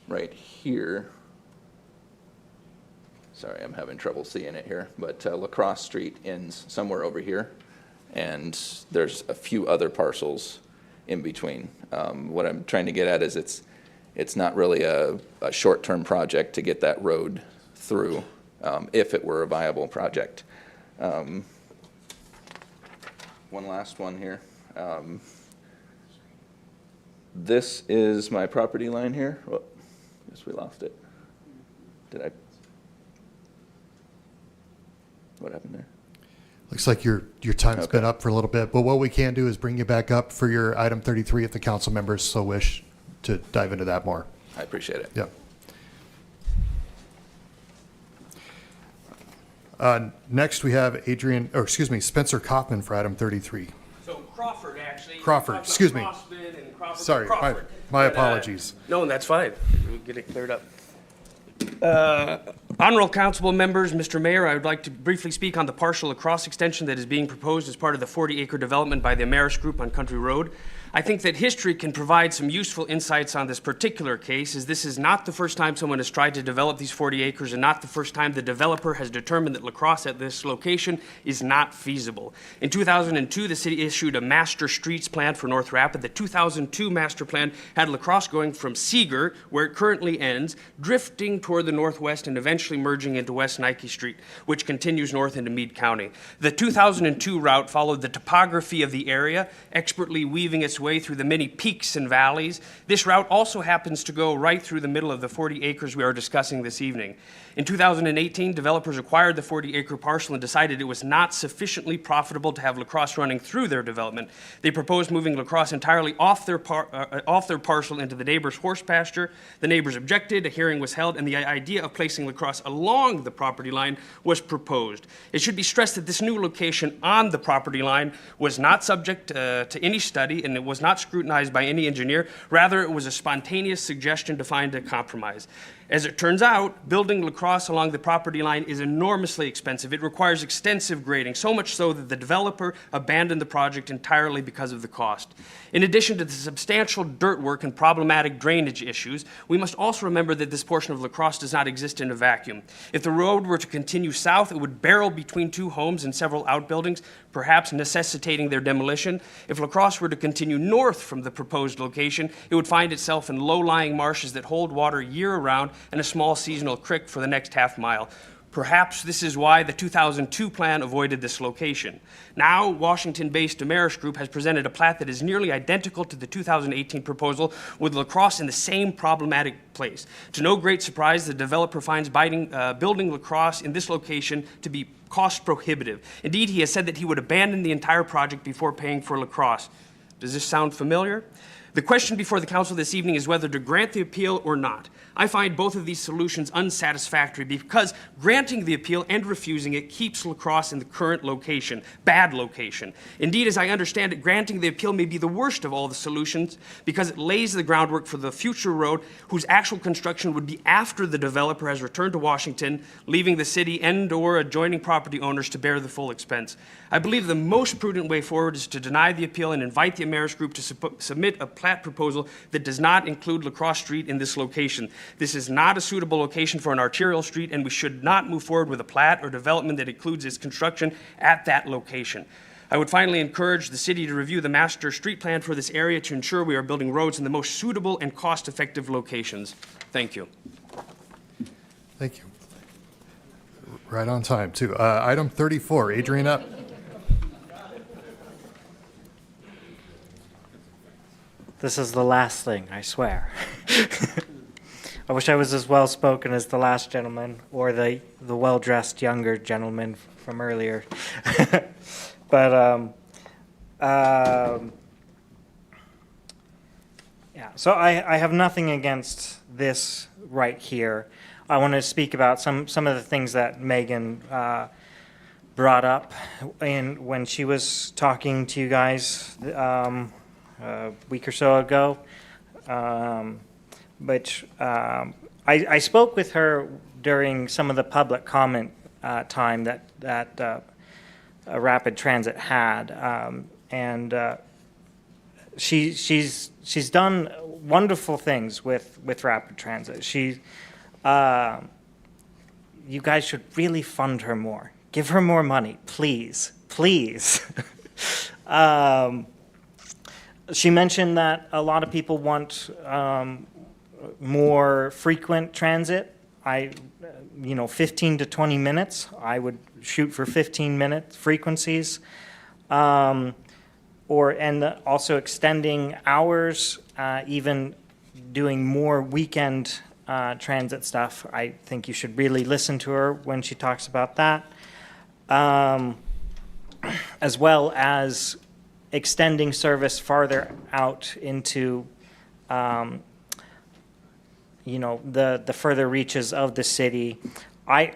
Right here, sorry, I'm having trouble seeing it here, but La Crosse Street ends somewhere over here, and there's a few other parcels in between. What I'm trying to get at is it's not really a short-term project to get that road through if it were a viable project. One last one here. This is my property line here. Oh, I guess we lost it. What happened there? Looks like your time's been up for a little bit, but what we can do is bring you back up for your item 33 if the council members so wish to dive into that more. I appreciate it. Yeah. Next, we have Spencer Kaufman for item 33. So Crawford, actually. Crawford, excuse me. Crawford, Sorry, Crawford. my apologies. No, that's fine. We'll get it cleared up. Honorable Council members, Mr. Mayor, I would like to briefly speak on the partial lacrosse extension that is being proposed as part of the 40-acre development by the Ameris Group on Country Road. I think that history can provide some useful insights on this particular case, as this is not the first time someone has tried to develop these 40 acres and not the first time the developer has determined that lacrosse at this location is not feasible. In 2002, the city issued a master streets plan for North Rapid. The 2002 master plan had lacrosse going from Seeger, where it currently ends, drifting toward the northwest and eventually merging into West Nike Street, which continues north into Meade County. The 2002 route followed the topography of the area, expertly weaving its way through the many peaks and valleys. This route also happens to go right through the middle of the 40 acres we are discussing this evening. In 2018, developers acquired the 40-acre parcel and decided it was not sufficiently profitable to have lacrosse running through their development. They proposed moving lacrosse entirely off their parcel into the neighbor's horse pasture. The neighbors objected, a hearing was held, and the idea of placing lacrosse along the property line was proposed. It should be stressed that this new location on the property line was not subject to any study, and it was not scrutinized by any engineer. Rather, it was a spontaneous suggestion to find a compromise. As it turns out, building lacrosse along the property line is enormously expensive. It requires extensive grading, so much so that the developer abandoned the project entirely because of the cost. In addition to the substantial dirt work and problematic drainage issues, we must also remember that this portion of lacrosse does not exist in a vacuum. If the road were to continue south, it would barrel between two homes and several outbuildings, perhaps necessitating their demolition. If lacrosse were to continue north from the proposed location, it would find itself in low-lying marshes that hold water year-round and a small seasonal creek for the next half mile. Perhaps this is why the 2002 plan avoided this location. Now, Washington-based Damaris Group has presented a plat that is nearly identical to the 2018 proposal, with La Crosse in the same problematic place. To no great surprise, the developer finds building La Crosse in this location to be cost prohibitive. Indeed, he has said that he would abandon the entire project before paying for La Crosse. Does this sound familiar? The question before the council this evening is whether to grant the appeal or not. I find both of these solutions unsatisfactory because granting the appeal and refusing it keeps La Crosse in the current location, bad location. Indeed, as I understand it, granting the appeal may be the worst of all the solutions because it lays the groundwork for the future road whose actual construction would be after the developer has returned to Washington, leaving the city and/or adjoining property owners to bear the full expense. I believe the most prudent way forward is to deny the appeal and invite the Damaris Group to submit a plat proposal that does not include La Crosse Street in this location. This is not a suitable location for an arterial street, and we should not move forward with a plat or development that includes its construction at that location. I would finally encourage the city to review the master street plan for this area to ensure we are building roads in the most suitable and cost-effective locations. Thank you. Thank you. Right on time, too. Item 34, Adrian Up. This is the last thing, I swear. I wish I was as well-spoken as the last gentleman or the well-dressed younger gentleman from earlier. But, yeah, so I have nothing against this right here. I want to speak about some of the things that Megan brought up when she was talking to you guys a week or so ago. But I spoke with her during some of the public comment time that Rapid Transit had, and she's done wonderful things with Rapid Transit. You guys should really fund her more. Give her more money, please, please. She mentioned that a lot of people want more frequent transit. 15 to 20 minutes. I would shoot for 15-minute frequencies, and also extending hours, even doing more weekend transit stuff. I think you should really listen to her when she talks about that, as well as extending service farther out into the further reaches of the city. If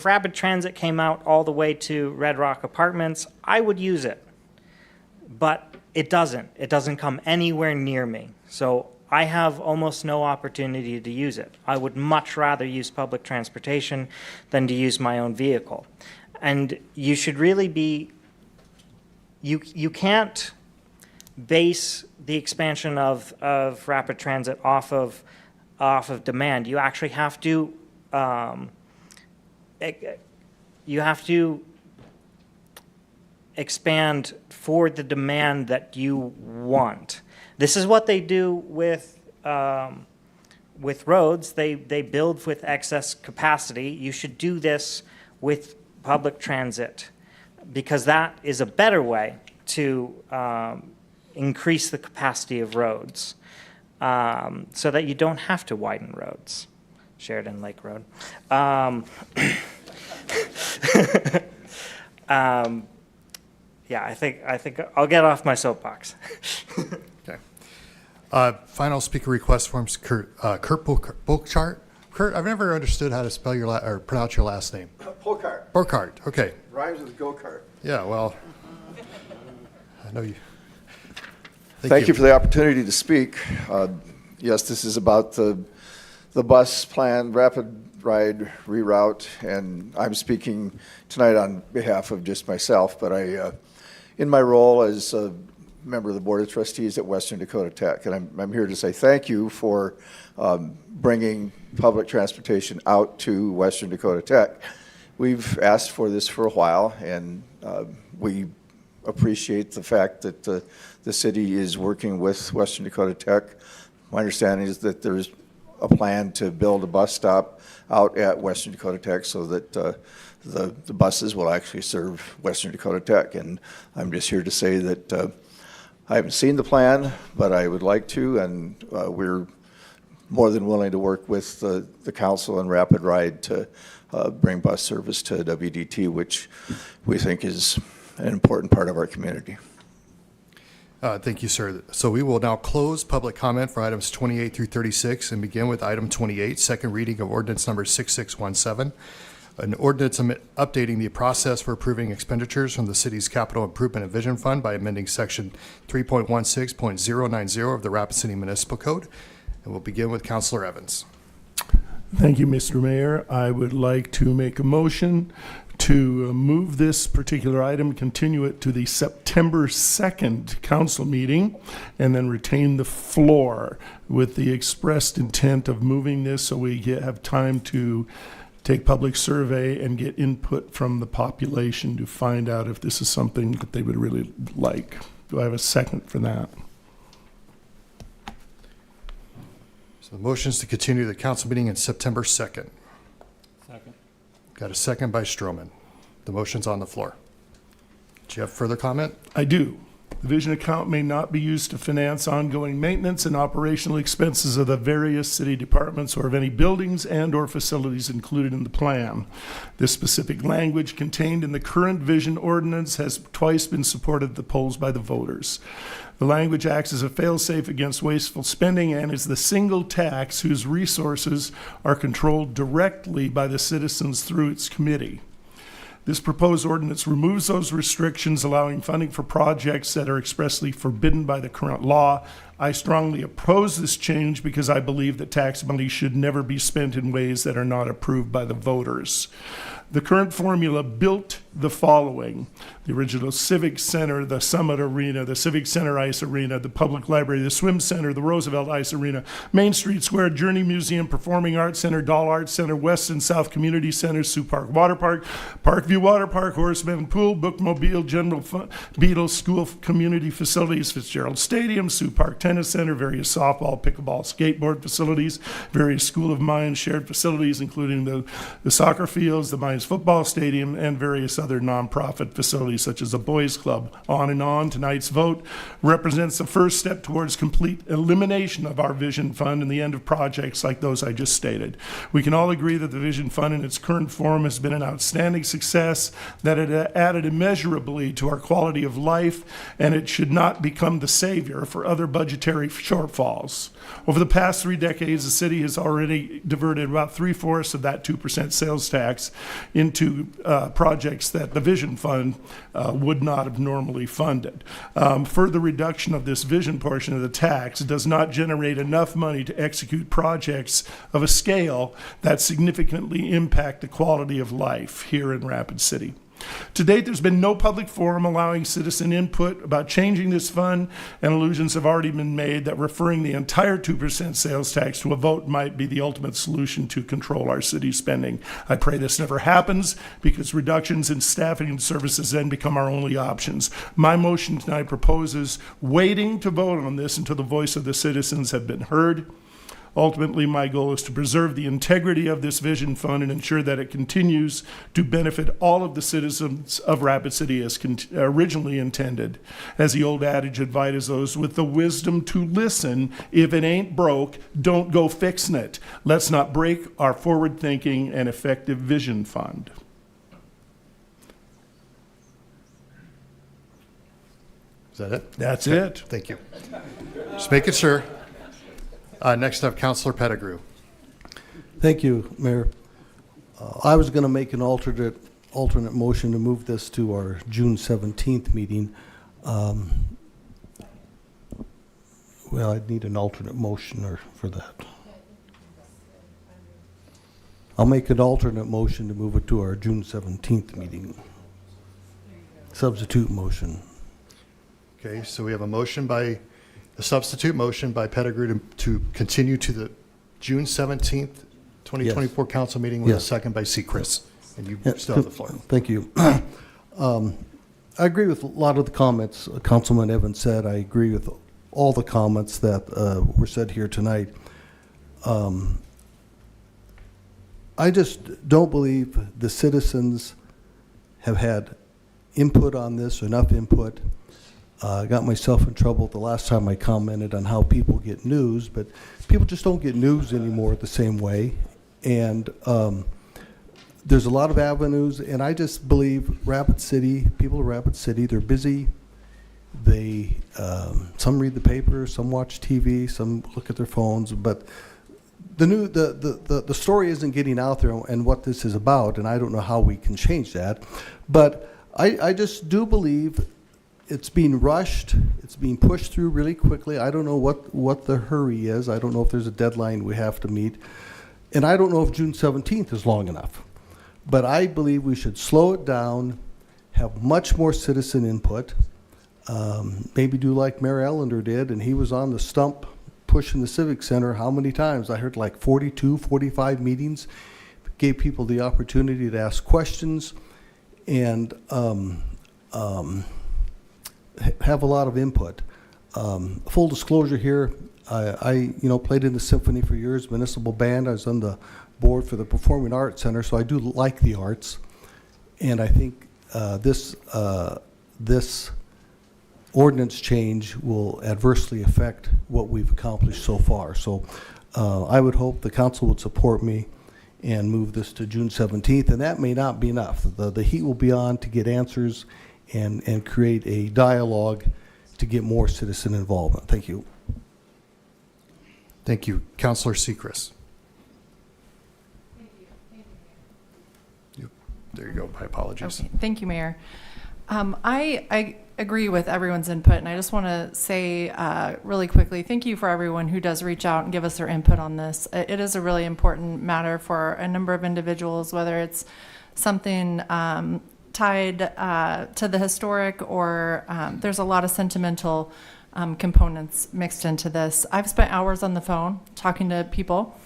Rapid Transit came out all the way to Red Rock Apartments, I would use it. But it doesn't. It doesn't come anywhere near me. So I have almost no opportunity to use it. I would much rather use public transportation than to use my own vehicle. And you should really be, you can't base the expansion of Rapid Transit off of demand. You actually have to expand for the demand that you want. This is what they do with roads. They build with excess capacity. You should do this with public transit because that is a better way to increase the capacity of roads so that you don't have to widen roads. Sheridan Lake Road. Yeah, I think I'll get off my soapbox. Okay. Final speaker request forms, Kurt Burkhart. Kurt, I've never understood how to spell your or pronounce your last name. Burkhart. Okay. Rhymes with go-kart. Yeah. Well, I know you. Thank you for the opportunity to speak. Yes, this is about the bus plan, rapid ride reroute, and I'm speaking tonight on behalf of just myself, but in my role as a member of the Board of Trustees at Western Dakota Tech, and I'm here to say thank you for bringing public transportation out to Western Dakota Tech. We've asked for this for a while, and we appreciate the fact that the city is working with Western Dakota Tech. My understanding is that there's a plan to build a bus stop out at Western Dakota Tech so that the buses will actually serve Western Dakota Tech. And I'm just here to say that I haven't seen the plan, but I would like to, and we're more than willing to work with the council and Rapid Ride to bring bus service to WDT, which we think is an important part of our community. Thank you, sir. So we will now close public comment for items 28 through 36 and begin with item 28, second reading of ordinance number 6617, an ordinance updating the process for approving expenditures from the city's capital improvement and vision fund by amending section 3.16.090 of the Rapid City Municipal Code. And we'll begin with Councilor Evans. Thank you, Mr. Mayor. I would like to make a motion to move this particular item, continue it to the September 2nd council meeting, and then retain the floor with the expressed intent of moving this so we have time to take public survey and get input from the population to find out if this is something that they would really like. Do I have a second for that? So the motion is to continue the council meeting in September 2nd. Second. Got a second by Stroman. The motion's on the floor. Do you have further comment? I do. The vision account may not be used to finance ongoing maintenance and operational expenses of the various city departments or of any buildings and or facilities included in the plan. This specific language contained in the current vision ordinance has twice been supported at the polls by the voters. The language acts as a fail-safe against wasteful spending and is the single tax whose resources are controlled directly by the citizens through its committee. This proposed ordinance removes those restrictions, allowing funding for projects that are expressly forbidden by the current law. I strongly oppose this change because I believe that tax money should never be spent in ways that are not approved by the voters. The current formula built the following: the original Civic Center, the Summit Arena, the Civic Center Ice Arena, the Public Library, the Swim Center, the Roosevelt Ice Arena, Main Street Square, Journey Museum, Performing Arts Center, Doll Arts Center, West and South Community Centers, Sioux Park Water Park, Parkview Water Park, Horseman Pool, Bookmobile, General Beatles School Community Facilities, Fitzgerald Stadium, Sioux Park Tennis Center, various softball, pickleball, skateboard facilities, various School of Mines shared facilities, including the soccer fields, the Mines football stadium, and various other nonprofit facilities such as the Boys Club. On and on. Tonight's vote represents the first step towards complete elimination of our Vision Fund and the end of projects like those I just stated. We can all agree that the Vision Fund in its current form has been an outstanding success, that it added immeasurably to our quality of life, and it should not become the savior for other budgetary shortfalls. Over the past 3 decades, the city has already diverted about 3/4 of that 2% sales tax into projects that the Vision Fund would not have normally funded. Further reduction of this Vision portion of the tax does not generate enough money to execute projects of a scale that significantly impact the quality of life here in Rapid City. To date, there's been no public forum allowing citizen input about changing this fund, and allusions have already been made that referring the entire 2% sales tax to a vote might be the ultimate solution to control our city spending. I pray this never happens, because reductions in staffing and services then become our only options. My motion tonight proposes waiting to vote on this until the voice of the citizens have been heard. Ultimately, my goal is to preserve the integrity of this Vision Fund and ensure that it continues to benefit all of the citizens of Rapid City as originally intended. As the old adage advises those with the wisdom to listen, if it ain't broke, don't go fixing it. Let's not break our forward-thinking and effective Vision Fund. Is that it? That's it. Thank you. Just making sure. Next up, Councilor Pettigrew. Thank you, Mayor. I was going to make an alternate motion to move this to our June 17th meeting. Well, I'd need an alternate motion for that. I'll make an alternate motion to move it to our June 17th meeting. Substitute motion. Okay, so we have a substitute motion by Pettigrew to continue to the June 17th, 2024 council meeting with a second by Sechrist. And you still have the floor. Thank you. I agree with a lot of the comments Councilman Evans said. I agree with all the comments that were said here tonight. I I just don't believe the citizens have had input on this, enough input. I got myself in trouble the last time I commented on how people get news, but people just don't get news anymore the same way. And there's a lot of avenues, and I just believe Rapid City, people of Rapid City, they're busy. They, some read the paper, some watch TV, some look at their phones, but the story isn't getting out there and what this is about, and I don't know how we can change that. But I just do believe it's being rushed, it's being pushed through really quickly. I don't know what the hurry is. I don't know if there's a deadline we have to meet. And I don't know if June 17th is long enough. But I believe we should slow it down, have much more citizen input, maybe do like Mayor Ellender did, and he was on the stump pushing the Civic Center how many times? I heard like 42, 45 meetings, gave people the opportunity to ask questions and have a lot of input. Full disclosure here, I played in the symphony for years, municipal band. I was on the board for the Performing Arts Center, so I do like the arts. And I think this ordinance change will adversely affect what we've accomplished so far. So I would hope the council would support me and move this to June 17th, and that may not be enough. The heat will be on to get answers and create a dialogue to get more citizen involvement. Thank you. Thank you. Councilor Sechrist. There you go. My apologies. Okay. Thank you, Mayor. I agree with everyone's input, and I just want to say really quickly, thank you for everyone who does reach out and give us their input on this. It is a really important matter for a number of individuals, whether it's something tied to the historic or there's a lot of sentimental components mixed into this. I've spent hours on the phone talking to people,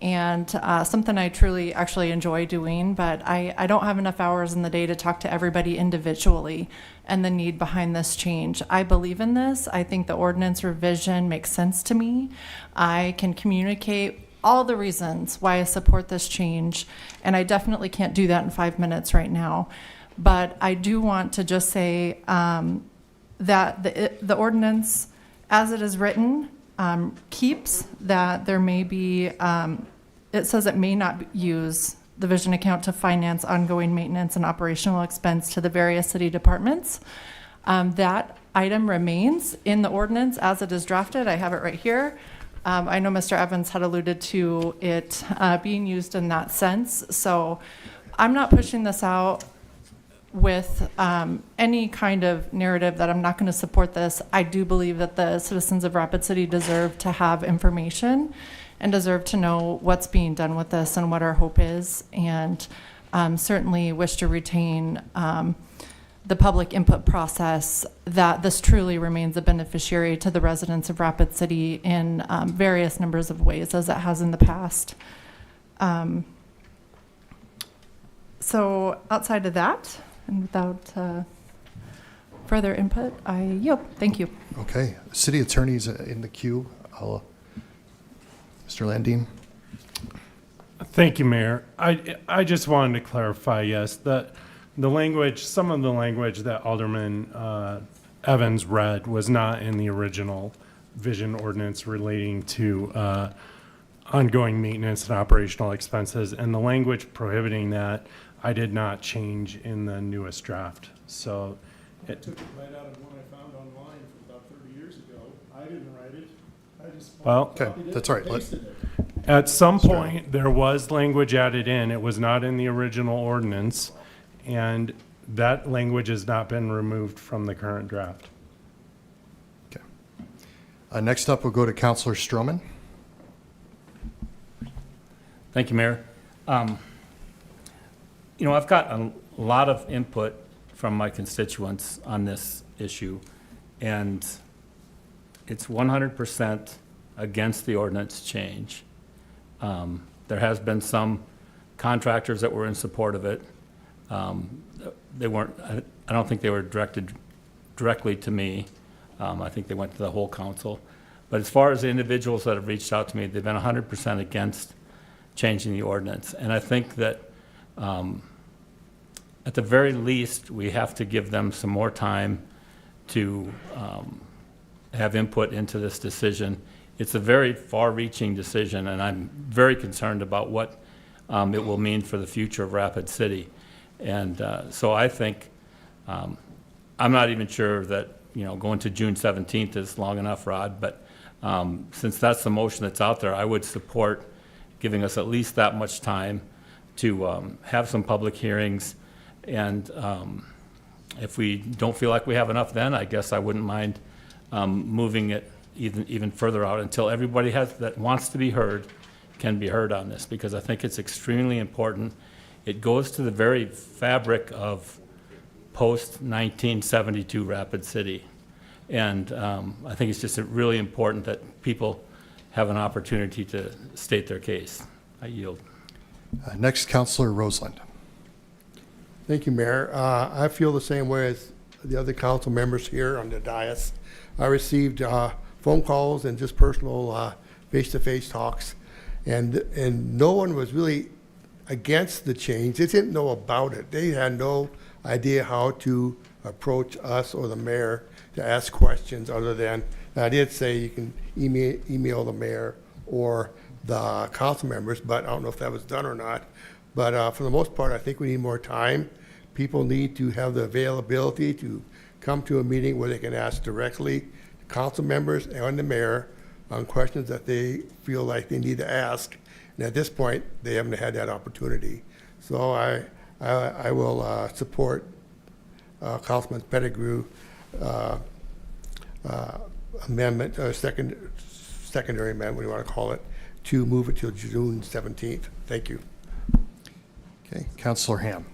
and something I truly actually enjoy doing, but I don't have enough hours in the day to talk to everybody individually and the need behind this change. I believe in this. I think the ordinance revision makes sense to me. I can communicate all the reasons why I support this change, and I definitely can't do that in 5 minutes right now. But I do want to just say that the ordinance, as it is written, keeps that there may be, it says it may not use the vision account to finance ongoing maintenance and operational expense to the various city departments. That item remains in the ordinance as it is drafted. I have it right here. I know Mr. Evans had alluded to it being used in that sense. So I'm not pushing this out with any kind of narrative that I'm not going to support this. I do believe that the citizens of Rapid City deserve to have information and deserve to know what's being done with this and what our hope is, and certainly wish to retain the public input process, that this truly remains a beneficiary to the residents of Rapid City in various numbers of ways, as it has in the past. So outside of that, and without further input, I yield. Thank you. Okay. City attorney's in the queue. Mr. Landine. Thank you, Mayor. I just wanted to clarify, yes, that the language, some of the language that Alderman Evans read was not in the original vision ordinance relating to ongoing maintenance and operational expenses, and the language prohibiting that I did not change in the newest draft. So I took it right out of one I found online from about 30 years ago. I didn't write it. I just Okay, that's all right. pasted it. at some point, there was language added in. It was not in the original ordinance, and that language has not been removed from the current draft. Okay. Next up, we'll go to Councilor Stroman. Thank you, Mayor. I've got a lot of input from my constituents on this issue, and it's 100% against the ordinance change. There has been some contractors that were in support of it. They weren't, I don't think they were directed directly to me. I think they went to the whole council. But as far as the individuals that have reached out to me, they've been 100% against changing the ordinance. And I think that at the very least, we have to give them some more time to have input into this decision. It's a very far-reaching decision, and I'm very concerned about what it will mean for the future of Rapid City. And so I think, I'm not even sure that, going to June 17th is long enough, Rod, but since that's the motion that's out there, I would support giving us at least that much time to have some public hearings. And if we don't feel like we have enough then, I guess I wouldn't mind moving it even further out until everybody that wants to be heard can be heard on this, because I think it's extremely important. It goes to the very fabric of post-1972 Rapid City. And I think it's just really important that people have an opportunity to state their case. I yield. Next, Councilor Roseland. Thank you, Mayor. I feel the same way as the other council members here on the dais. I received phone calls and just personal face-to-face talks, and no one was really against the change. They didn't know about it. They had no idea how to approach us or the mayor to ask questions other than, I did say you can email the mayor or the council members, but I don't know if that was done or not. But for the most part, I think we need more time. People need to have the availability to come to a meeting where they can ask directly council members and the mayor on questions that they feel like they need to ask. And at this point, they haven't had that opportunity. So I will support Councilman Pettigrew amendment, secondary amendment, what do you want to call it, to move it till June 17th. Thank you. Okay, Councilor Ham.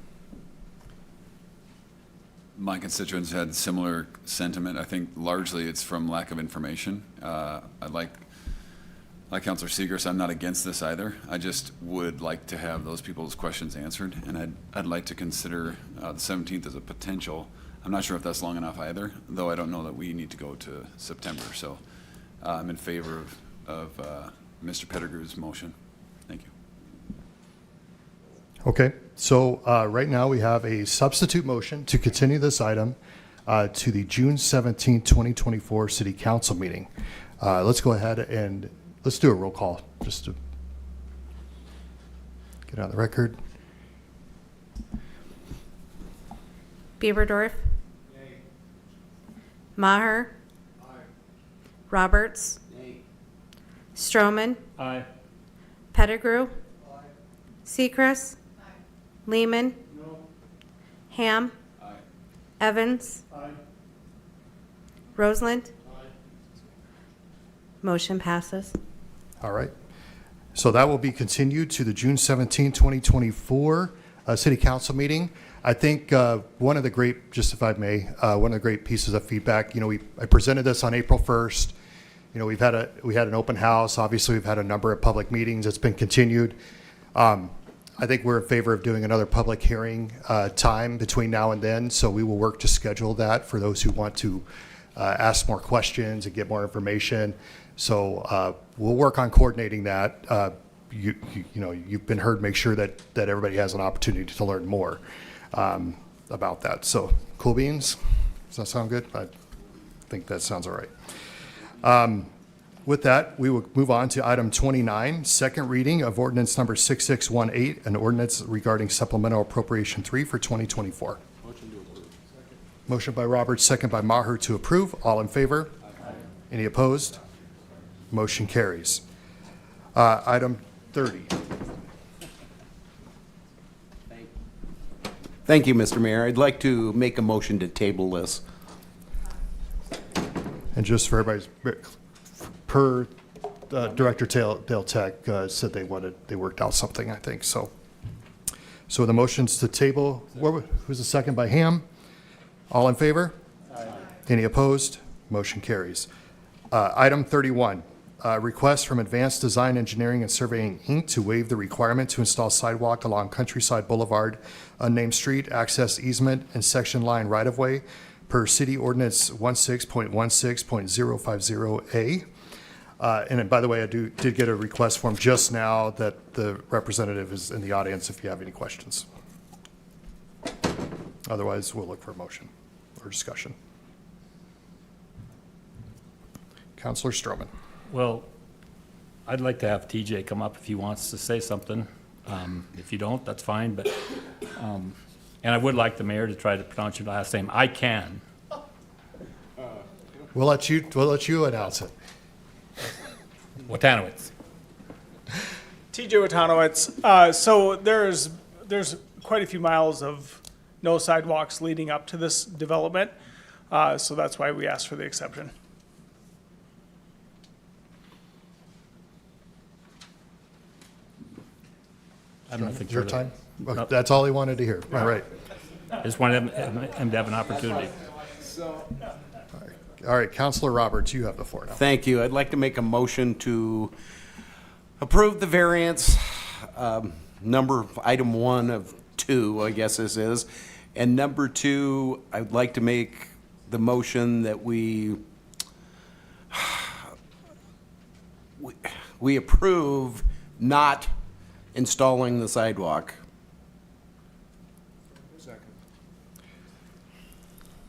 My constituents had similar sentiment. I think largely it's from lack of information. Like Councilor Seegers, I'm not against this either. I just would like to have those people's questions answered, and I'd like to consider the 17th as a potential. I'm not sure if that's long enough either, though I don't know that we need to go to September. So I'm in favor of Mr. Pettigrew's motion. Thank you. Okay, so right now we have a substitute motion to continue this item to the June 17, 2024 City Council meeting. Let's go ahead and let's do a roll call just to get on the record. Beaverdorf. Nay. Maher. Aye. Roberts. Nay. Stroman. Aye. Pettigrew. Aye. Seacrest. Aye. Lehman. No. Ham. Aye. Evans. Aye. Roseland. Aye. Motion passes. All right. So that will be continued to the June 17, 2024 City Council meeting. I think one of the great, just if I may, one of the great pieces of feedback, I presented this on April 1st. We had an open house. Obviously, we've had a number of public meetings. It's been continued. I think we're in favor of doing another public hearing time between now and then. So we will work to schedule that for those who want to ask more questions and get more information. So we'll work on coordinating that. You've been heard. Make sure that everybody has an opportunity to learn more about that. So cool beans. Does that sound good? I think that sounds all right. With that, we will move on to item 29, second reading of ordinance number 6618, an ordinance regarding supplemental appropriation 3 for 2024. Motion to approve. Motion by Roberts, second by Maher to approve. All in favor? Aye. Any opposed? Motion carries. Item 30. Thank you, Mr. Mayor. I'd like to make a motion to table this. And just for everybody's, per Director Dale Tech said they worked out something, I think. So the motion's to table. Who's the second by Ham? All in favor? Aye. Any opposed? Motion carries. Item 31. Request from Advanced Design Engineering and Surveying, Inc. to waive the requirement to install sidewalk along Countryside Boulevard, unnamed street, access easement, and section line right-of-way per City Ordinance 16.16.050A. And then, by the way, I did get a request form just now that the representative is in the audience if you have any questions. Otherwise, we'll look for a motion or discussion. Councilor Stroman. Well, I'd like to have TJ come up if he wants to say something. If you don't, that's fine, but, and I would like the mayor to try to pronounce your last name. I can. We'll let you announce it. Watanowitz. TJ Watanowitz. So there's quite a few miles of no sidewalks leading up to this development. So that's why we asked for the exception. I don't think Your time? Okay, that's all he wanted to hear. All right. I just wanted him to have an opportunity. All right, Councilor Roberts, you have the floor now. Thank you. I'd like to make a motion to approve the variance, item 1 of 2, I guess this is. And number 2, I'd like to make the motion that we approve not installing the sidewalk.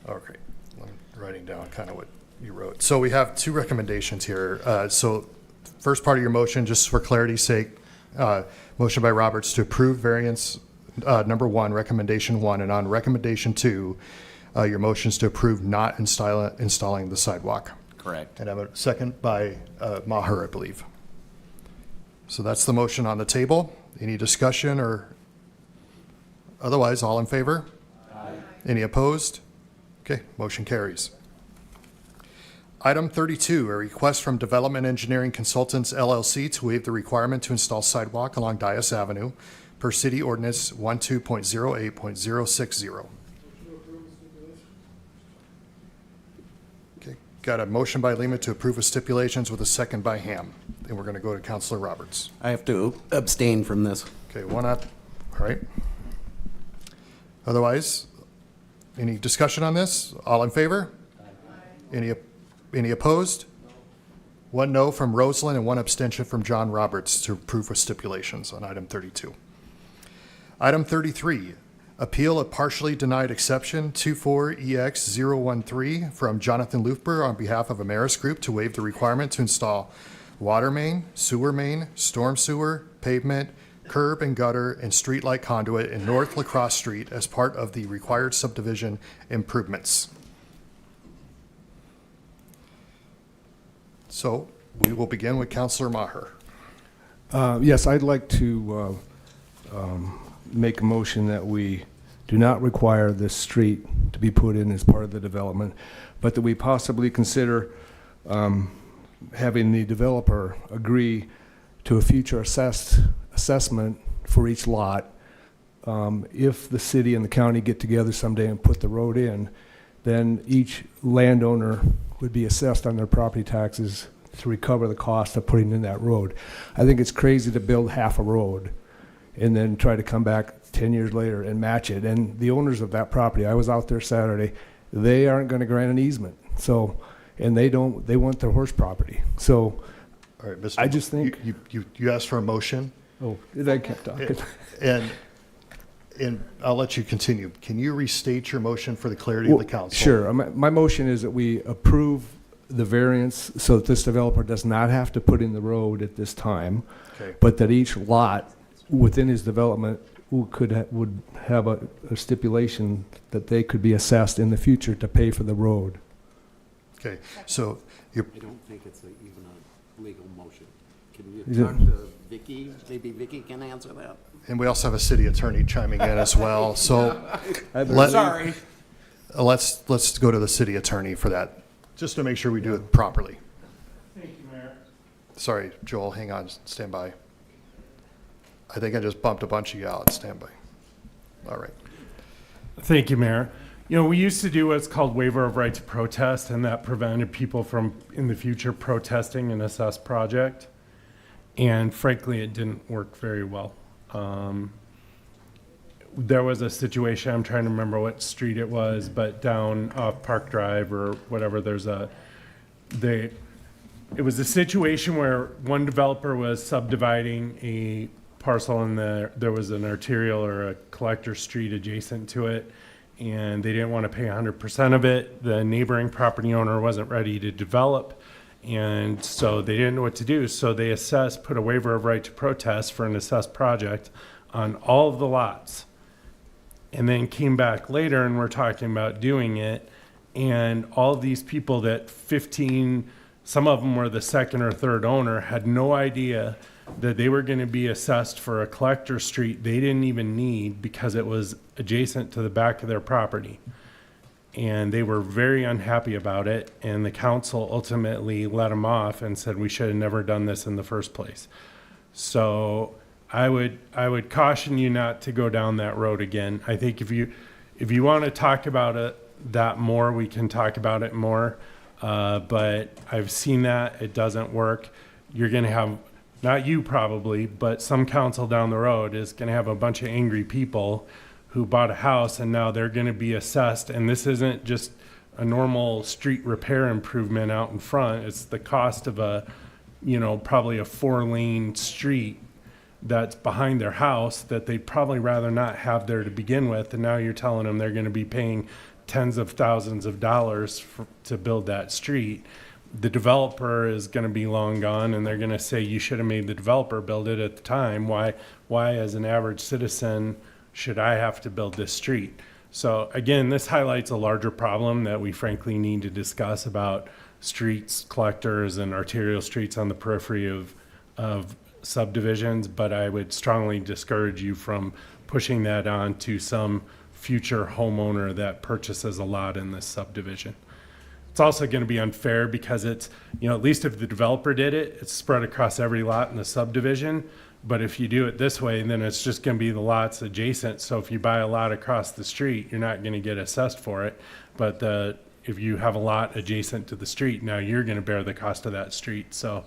Okay, I'm writing down kind of what you wrote. So we have 2 recommendations here. So first part of your motion, just for clarity's sake, motion by Roberts to approve variance number 1, recommendation 1, and on recommendation 2, your motion is to approve not installing the sidewalk. Correct. And I have a second by Maher, I believe. So that's the motion on the table. Any discussion or otherwise, all in favor? Aye. Any opposed? Okay, motion carries. Item 32, a request from Development Engineering Consultants LLC to waive the requirement to install sidewalk along Dias Avenue per City Ordinance 12.08.060. Okay, got a motion by Lima to approve with stipulations with a second by Ham. And we're going to go to Councilor Roberts. I have to abstain from this. Okay, one up. All right. Otherwise, any discussion on this? All in favor? Aye. Any opposed? One no from Rosalind and one abstention from John Roberts to approve with stipulations on item 32. Item 33, appeal a partially denied exception 24EX013 from Jonathan Lufber on behalf of Ameris Group to waive the requirement to install water main, sewer main, storm sewer, pavement, curb and gutter, and streetlight conduit in North LaCrosse Street as part of the required subdivision improvements. So we will begin with Councilor Maher. Yes, I'd like to make a motion that we do not require this street to be put in as part of the development, but that we possibly consider having the developer agree to a future assessment for each lot. If the city and the county get together someday and put the road in, then each landowner would be assessed on their property taxes to recover the cost of putting in that road. I think it's crazy to build half a road and then try to come back 10 years later and match it. And the owners of that property, I was out there Saturday, they aren't going to grant an easement. So, and they want their horse property. So, all right, Mr. I just think you asked for a motion. Oh, I kept talking. And I'll let you continue. Can you restate your motion for the clarity of the council? Sure. My motion is that we approve the variance so that this developer does not have to put in the road at this time, okay, but that each lot within his development would have a stipulation that they could be assessed in the future to pay for the road. Okay, so you're... I don't think it's even a legal motion. Can you Is talk to Vicky? Maybe Vicky can answer that. And we also have a city attorney chiming in as well. So Sorry. Let's go to the city attorney for that, just to make sure we do it properly. Thank you, Mayor. Sorry, Joel, hang on, stand by. I think I just bumped a bunch of you out. Stand by. All right. Thank you, Mayor. You know, we used to do what's called waiver of right to protest, and that prevented people from, in the future, protesting an assessed project. And frankly, it didn't work very well. There was a situation, I'm trying to remember what street it was, but down off Park Drive or whatever, it was a situation where one developer was subdividing a parcel and there was an arterial or a collector street adjacent to it, and they didn't want to pay 100% of it. The neighboring property owner wasn't ready to develop, and so they didn't know what to do. So they put a waiver of right to protest for an assessed project on all of the lots, and then came back later and we're talking about doing it. And all of these people that 15, some of them were the second or third owner, had no idea that they were going to be assessed for a collector street they didn't even need because it was adjacent to the back of their property. And they were very unhappy about it, and the council ultimately let them off and said we should have never done this in the first place. So I would caution you not to go down that road again. I think if you want to talk about it that more, we can talk about it more. But I've seen that it doesn't work. You're going to have, not you probably, but some council down the road is going to have a bunch of angry people who bought a house and now they're going to be assessed. And this isn't just a normal street repair improvement out in front. It's the cost of probably a 4-lane street that's behind their house that they'd probably rather not have there to begin with. And now you're telling them they're going to be paying tens of thousands of dollars to build that street. The developer is going to be long gone, and they're going to say you should have made the developer build it at the time. Why as an average citizen should I have to build this street? So again, this highlights a larger problem that we frankly need to discuss about streets, collectors, and arterial streets on the periphery of subdivisions. But I would strongly discourage you from pushing that on to some future homeowner that purchases a lot in this subdivision. It's also going to be unfair because it's, at least if the developer did it, it's spread across every lot in the subdivision. But if you do it this way, then it's just going to be the lots adjacent. So if you buy a lot across the street, you're not going to get assessed for it. But if you have a lot adjacent to the street, now you're going to bear the cost of that street. So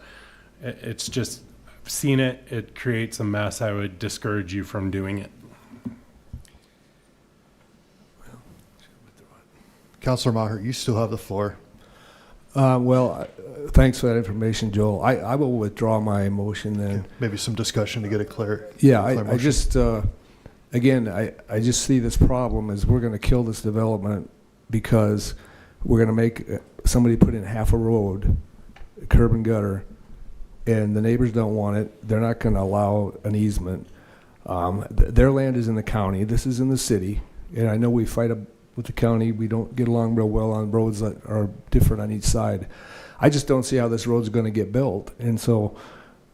it's just, I've seen it. It creates a mess. I would discourage you from doing it. Councilor Maher, you still have the floor. Thanks for that information, Joel. I will withdraw my motion then. Okay. Maybe some discussion to get it clear. Yeah, I just, again, I just see this problem as we're going to kill this development because we're going to make somebody put in half a road, curb and gutter, and the neighbors don't want it. They're not going to allow an easement. Their land is in the county. This is in the city. And I know we fight with the county. We don't get along real well on roads that are different on each side. I just don't see how this road's going to get built. And so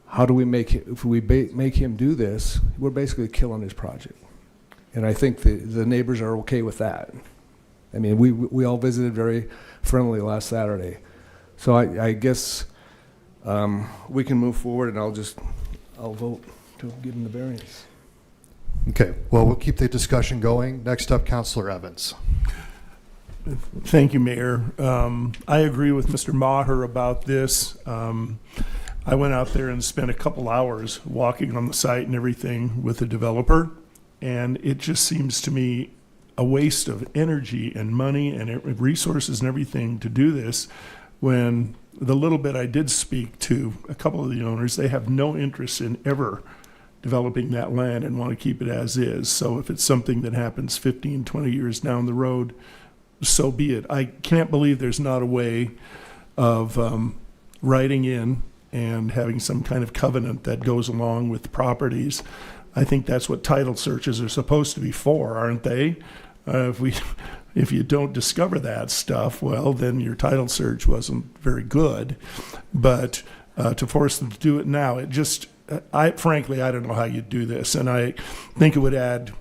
how do we make it, if we make him do this, we're basically killing his project. And I think the neighbors are okay with that. I mean, we all visited very friendly last Saturday. So I guess we can move forward, and I'll vote to give him the variance. Okay, well, we'll keep the discussion going. Next up, Councilor Evans. Thank you, Mayor. I agree with Mr. Maher about this. I went out there and spent a couple hours walking on the site and everything with the developer, and it just seems to me a waste of energy and money and resources and everything to do this when the little bit I did speak to a couple of the owners, they have no interest in ever developing that land and want to keep it as is. So if it's something that happens 15, 20 years down the road, so be it. I can't believe there's not a way of writing in and having some kind of covenant that goes along with properties. I think that's what title searches are supposed to be for, aren't they? If you don't discover that stuff, well, then your title search wasn't very good. But to force them to do it now, frankly, I don't know how you'd do this, and I think it would add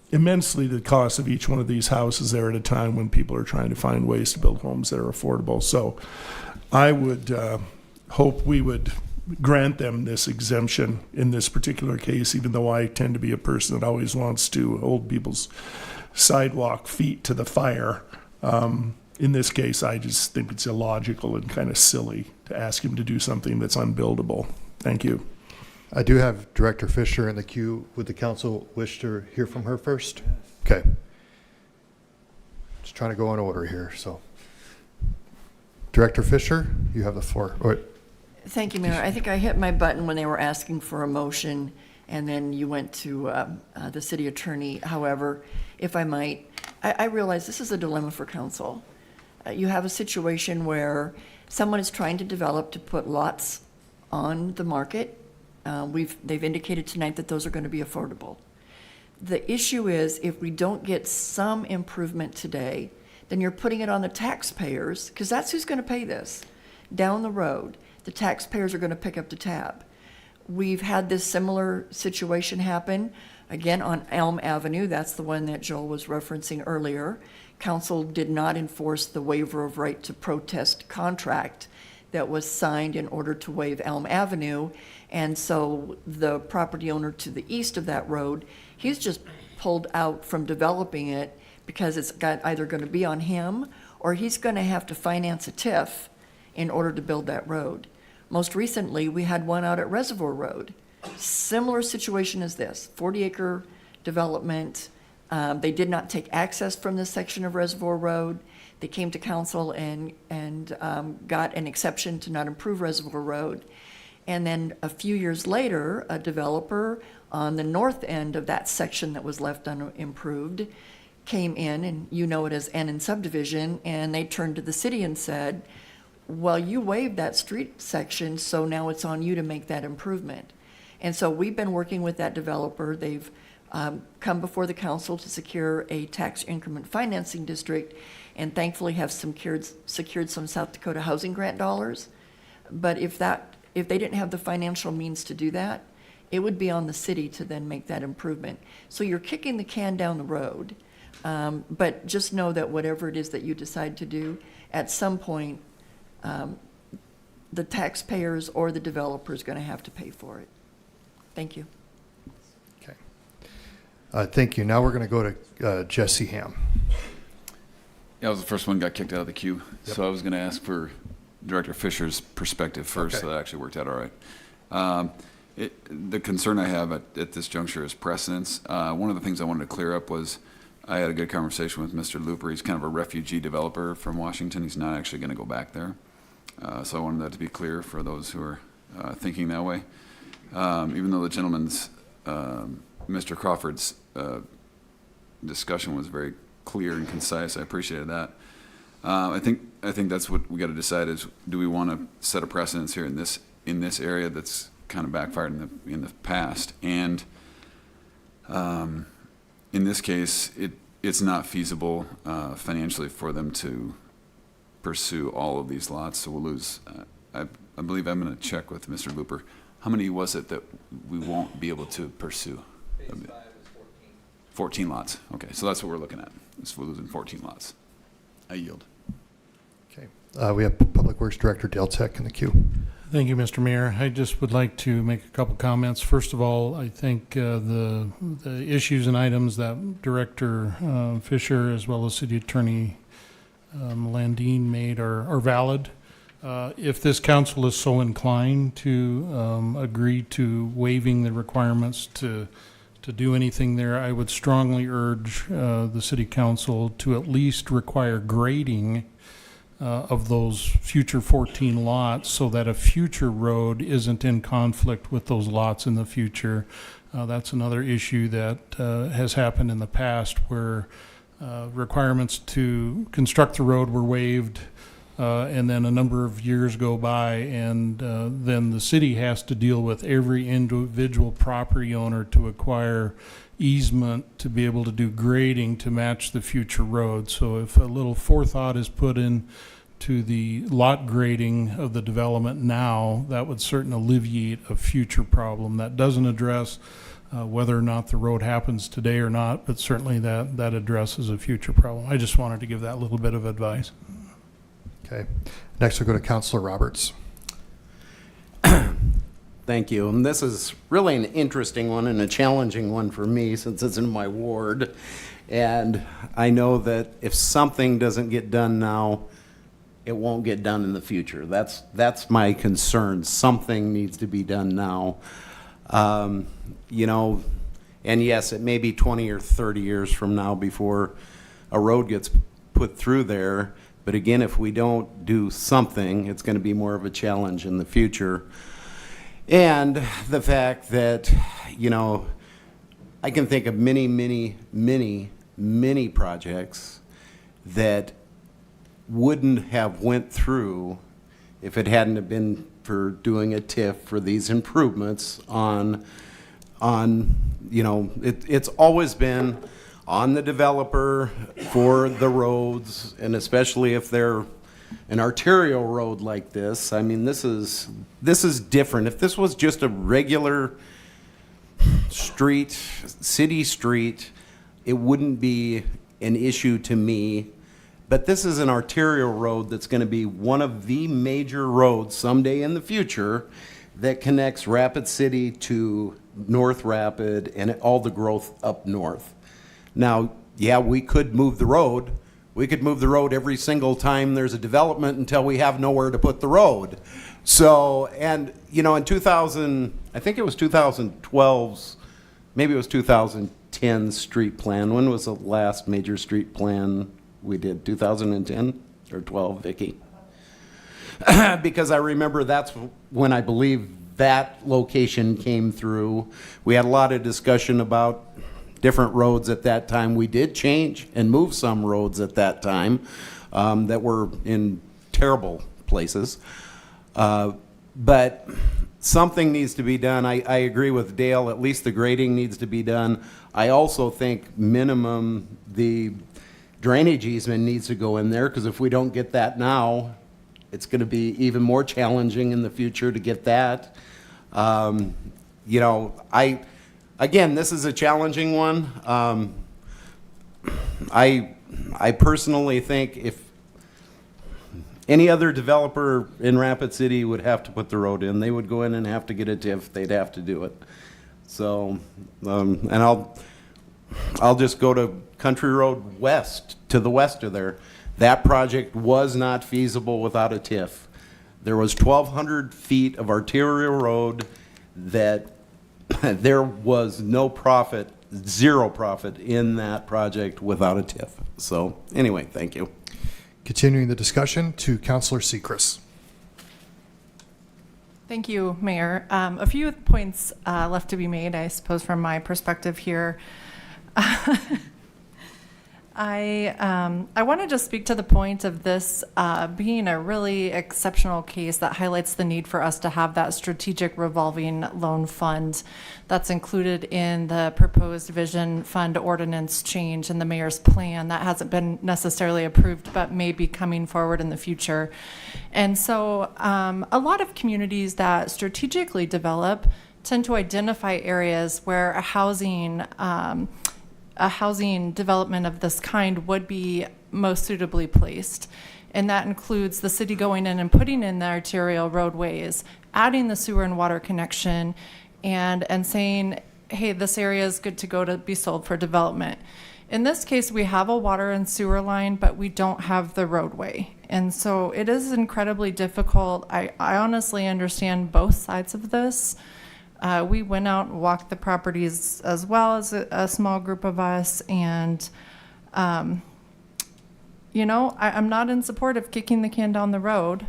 immensely to the cost of each one of these houses there at a time when people are trying to find ways to build homes that are affordable. So I would hope we would grant them this exemption in this particular case, even though I tend to be a person that always wants to hold people's sidewalk feet to the fire. In this case, I just think it's illogical and kind of silly to ask him to do something that's unbuildable. Thank you. I do have Director Fisher in the queue. Would the council wish to hear from her first? Okay. Just trying to go in order here. So, Director Fisher, you have the floor. Thank you, Mayor. I think I hit my button when they were asking for a motion, and then you went to the city attorney. However, if I might, I realize this is a dilemma for council. You have a situation where someone is trying to develop to put lots on the market. They've indicated tonight that those are going to be affordable. The issue is if we don't get some improvement today, then you're putting it on the taxpayers, because that's who's going to pay this. Down the road, the taxpayers are going to pick up the tab. We've had this similar situation happen, again, on Elm Avenue. That's the one that Joel was referencing earlier. Council did not enforce the waiver of right to protest contract that was signed in order to waive Elm Avenue. And so the property owner to the east of that road, he's just pulled out from developing it because it's got either going to be on him or he's going to have to finance a TIF in order to build that road. Most recently, we had one out at Reservoir Road. Similar situation as this, 40-acre development. They did not take access from this section of Reservoir Road. They came to council and got an exception to not improve Reservoir Road. And then a few years later, a developer on the north end of that section that was left unimproved came in, and you know it as N subdivision, and they turned to the city and said, well, you waived that street section, so now it's on you to make that improvement. And so we've been working with that developer. They've come before the council to secure a tax increment financing district, and thankfully have secured some South Dakota housing grant dollars. But if they didn't have the financial means to do that, it would be on the city to then make that improvement. So you're kicking the can down the road, but just know that whatever it is that you decide to do, at some point, the taxpayers or the developer is going to have to pay for it. Thank you. Okay. Thank you. Now we're going to go to Jesse Ham. Yeah, I was the first one got kicked out of the queue, so I was going to ask for Director Fisher's perspective first, so that actually worked out all right. The concern I have at this juncture is precedence. One of the things I wanted to clear up was I had a good conversation with Mr. Looper. He's kind of a refugee developer from Washington. He's not actually going to go back there. So I wanted that to be clear for those who are thinking that way. Even though the gentleman's, Mr. Crawford's discussion was very clear and concise, I appreciated that. I think that's what we got to decide is, do we want to set a precedence here in this area that's kind of backfired in the past, and in this case it's not feasible financially for them to pursue all of these lots, so we'll lose. I believe I'm going to check with Mr. Looper. How many was it that we won't be able to pursue? Phase 5 is 14 lots. Okay, so that's what we're looking at. We're losing 14 lots. I yield. Okay. We have Public Works Director Dale Tech in the queue. Thank you, Mr. Mayor. I just would like to make a couple comments. First of all, I think the issues and items that Director Fisher as well as City Attorney Landine made are valid. If this council is so inclined to agree to waiving the requirements to do anything there, I would strongly urge the City Council to at least require grading of those future 14 lots so that a future road isn't in conflict with those lots in the future. That's another issue that has happened in the past where requirements to construct the road were waived and then a number of years go by and then the city has to deal with every individual property owner to acquire easement to be able to do grading to match the future road. So if a little forethought is put in to the lot grading of the development now, that would certainly alleviate a future problem. That doesn't address whether or not the road happens today or not, but certainly that addresses a future problem. I just wanted to give that little bit of advice. Okay. Next we'll go to Councilor Roberts. Thank you. And this is really an interesting one and a challenging one for me since it's in my ward. And I know that if something doesn't get done now, it won't get done in the future. That's my concern. Something needs to be done now. You know, and yes, it may be 20 or 30 years from now before a road gets put through there, But again, if we don't do something, it's going to be more of a challenge in the future. And the fact that, you know, I can think of many projects that wouldn't have went through if it hadn't have been for doing a TIF for these improvements on you know, it's always been on the developer for the roads, and especially if they're an arterial road like this. I mean, this is different. If this was just a regular street, city street, it wouldn't be an issue to me. But this is an arterial road that's going to be one of the major roads someday in the future that connects Rapid City to North Rapid and all the growth up north. Now, yeah, we could move the road. We could move the road every single time there's a development until we have nowhere to put the road. So, and, you know, in 2000, I think it was 2012's, maybe it was 2010 street plan. When was the last major street plan we did? 2010 or 12, Vicki? Because I remember that's when I believe that location came through. We had a lot of discussion about different roads at that time. We did change and move some roads at that time that were in terrible places. But something needs to be done. I agree with Dale, at least the grading needs to be done. I also think minimum the drainage easement needs to go in there, because if we don't get that now, it's going to be even more challenging in the future to get that. You know, again, this is a challenging one. I personally think if any other developer in Rapid City would have to put the road in, they would go in and have to get a TIF. They'd have to do it. So, and I'll just go to Country Road West, to the west of there. That project was not feasible without a TIF. There was 1,200 feet of arterial road that there was no profit, zero profit in that project without a TIF. So anyway, thank you. Continuing the discussion to Councilor Sechrist. Thank you, Mayor. A few points left to be made, I suppose, from my perspective here. I want to just speak to the point of this being a really exceptional case that highlights the need for us to have that strategic revolving loan fund that's included in the proposed vision fund ordinance change in the mayor's plan that hasn't been necessarily approved but may be coming forward in the future. And so a lot of communities that strategically develop tend to identify areas where a housing development of this kind would be most suitably placed. And that includes the city going in and putting in the arterial roadways, adding the sewer and water connection, and saying, hey, this area is good to go to be sold for development. In this case, we have a water and sewer line, but we don't have the roadway. And so it is incredibly difficult. I honestly understand both sides of this. We went out and walked the properties as well as a small group of us. And, you know, I'm not in support of kicking the can down the road.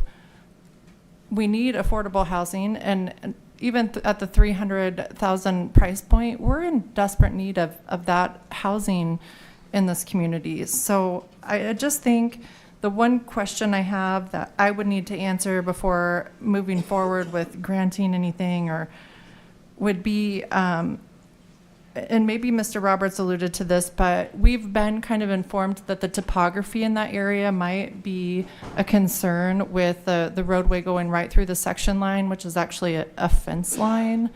We need affordable housing. And even at the $300,000 price point, we're in desperate need of that housing in this community. So I just think the one question I have that I would need to answer before moving forward with granting anything would be, and maybe Mr. Roberts alluded to this, but we've been kind of informed that the topography in that area might be a concern with the roadway going right through the section line, which is actually a fence line.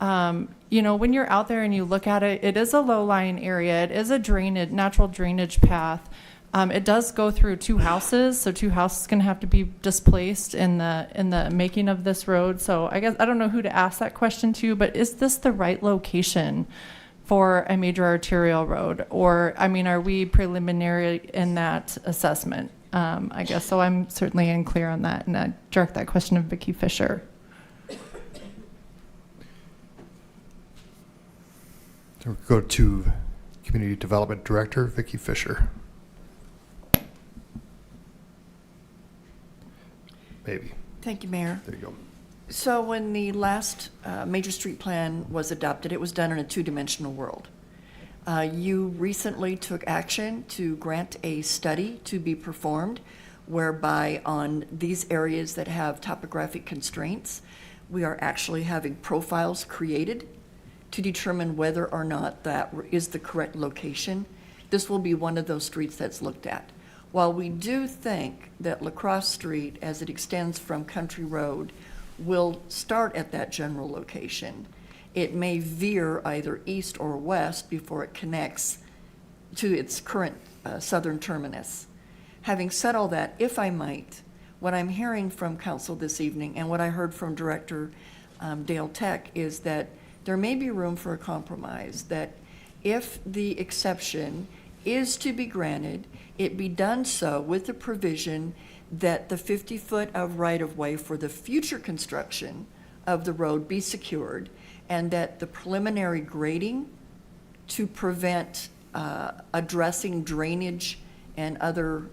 You know, when you're out there and you look at it, it is a low-lying area. It is a natural drainage path. It does go through two houses, so two houses going to have to be displaced in the making of this road. So I guess I don't know who to ask that question to, but is this the right location for a major arterial road? Or, I mean, are we preliminary in that assessment? I guess so. I'm certainly unclear on that, and I direct that question to Vicki Fisher. So we'll go to Community Development Director Vicki Fisher. maybe. Thank you, Mayor. There you go. So when the last major street plan was adopted, it was done in a two-dimensional world. You recently took action to grant a study to be performed whereby on these areas that have topographic constraints, we are actually having profiles created to determine whether or not that is the correct location. This will be one of those streets that's looked at. While we do think that La Crosse Street, as it extends from Country Road, will start at that general location, it may veer either east or west before it connects to its current southern terminus. Having said all that, if I might, what I'm hearing from council this evening and what I heard from Director Dale Tech is that there may be room for a compromise, that if the exception is to be granted, it be done so with the provision that the 50-foot of right-of-way for the future construction of the road be secured, and that the preliminary grading to prevent addressing drainage and other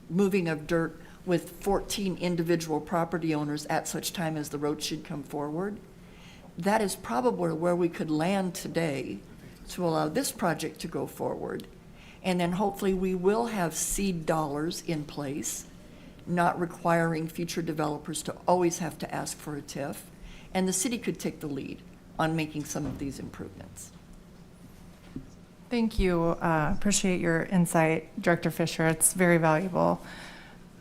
moving of dirt with 14 individual property owners at such time as the road should come forward. That is probably where we could land today to allow this project to go forward. And then hopefully we will have seed dollars in place, not requiring future developers to always have to ask for a TIF. And the city could take the lead on making some of these improvements. Thank you. Appreciate your insight, Director Fisher. It's very valuable.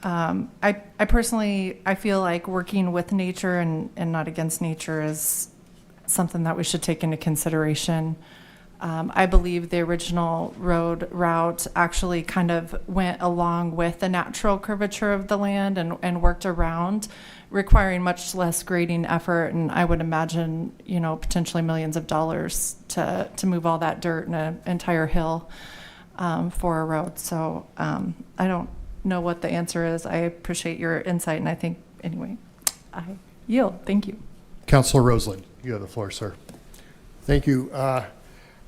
I personally, I feel like working with nature and not against nature is something that we should take into consideration. I believe the original road route actually kind of went along with the natural curvature of the land and worked around, requiring much less grading effort. And I would imagine, you know, potentially millions of dollars to move all that dirt in an entire hill for a road. So I don't know what the answer is. I appreciate your insight, and I think, anyway, I yield. Thank you. Councilor Roseland, you have the floor, sir. Thank you.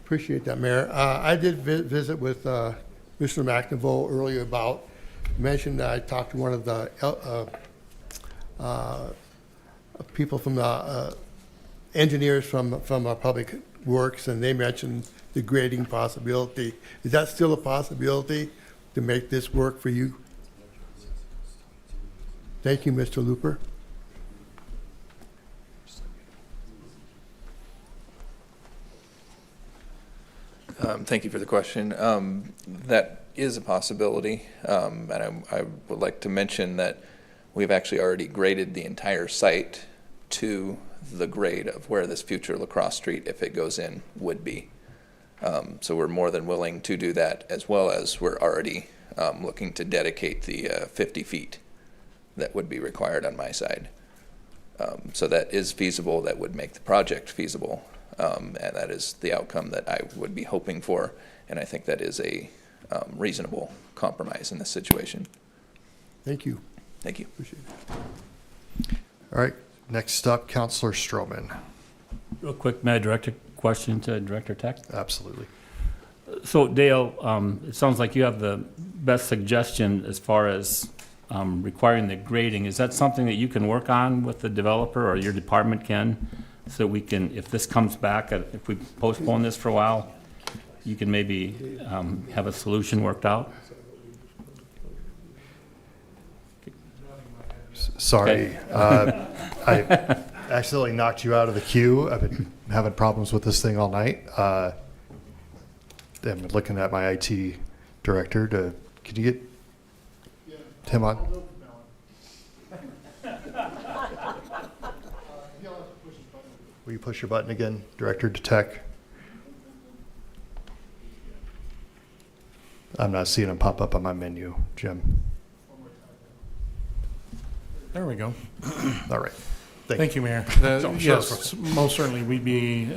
Appreciate that, Mayor. I did visit with Mr. McNavoe earlier about, mentioned that I talked to one of the people from the engineers from Public Works, and they mentioned the grading possibility. Is that still a possibility to make this work for you? Thank you, Mr. Looper. Thank you for the question. That is a possibility, and I would like to mention that we've actually already graded the entire site to the grade of where this future La Crosse Street, if it goes in, would be. So we're more than willing to do that, as well as we're already looking to dedicate the 50 feet that would be required on my side. So that is feasible. That would make the project feasible. And that is the outcome that I would be hoping for, and I think that is a reasonable compromise in this situation. Thank you. Thank you. Appreciate it. All right, next up, Councilor Stroman. Real quick, may I direct a question to Director Tech? Absolutely. So Dale, it sounds like you have the best suggestion as far as requiring the grading. Is that something that you can work on with the developer, or your department can? So we can, if this comes back, if we postpone this for a while, you can maybe have a solution worked out? Sorry, I accidentally knocked you out of the queue. I've been having problems with this thing all night. I'm looking at my IT director can you get him on? Will you push your button again, Director to Tech? I'm not seeing him pop up on my menu, Jim. There we go. All right. Thank you, Mayor. Yes, most certainly, we'd be,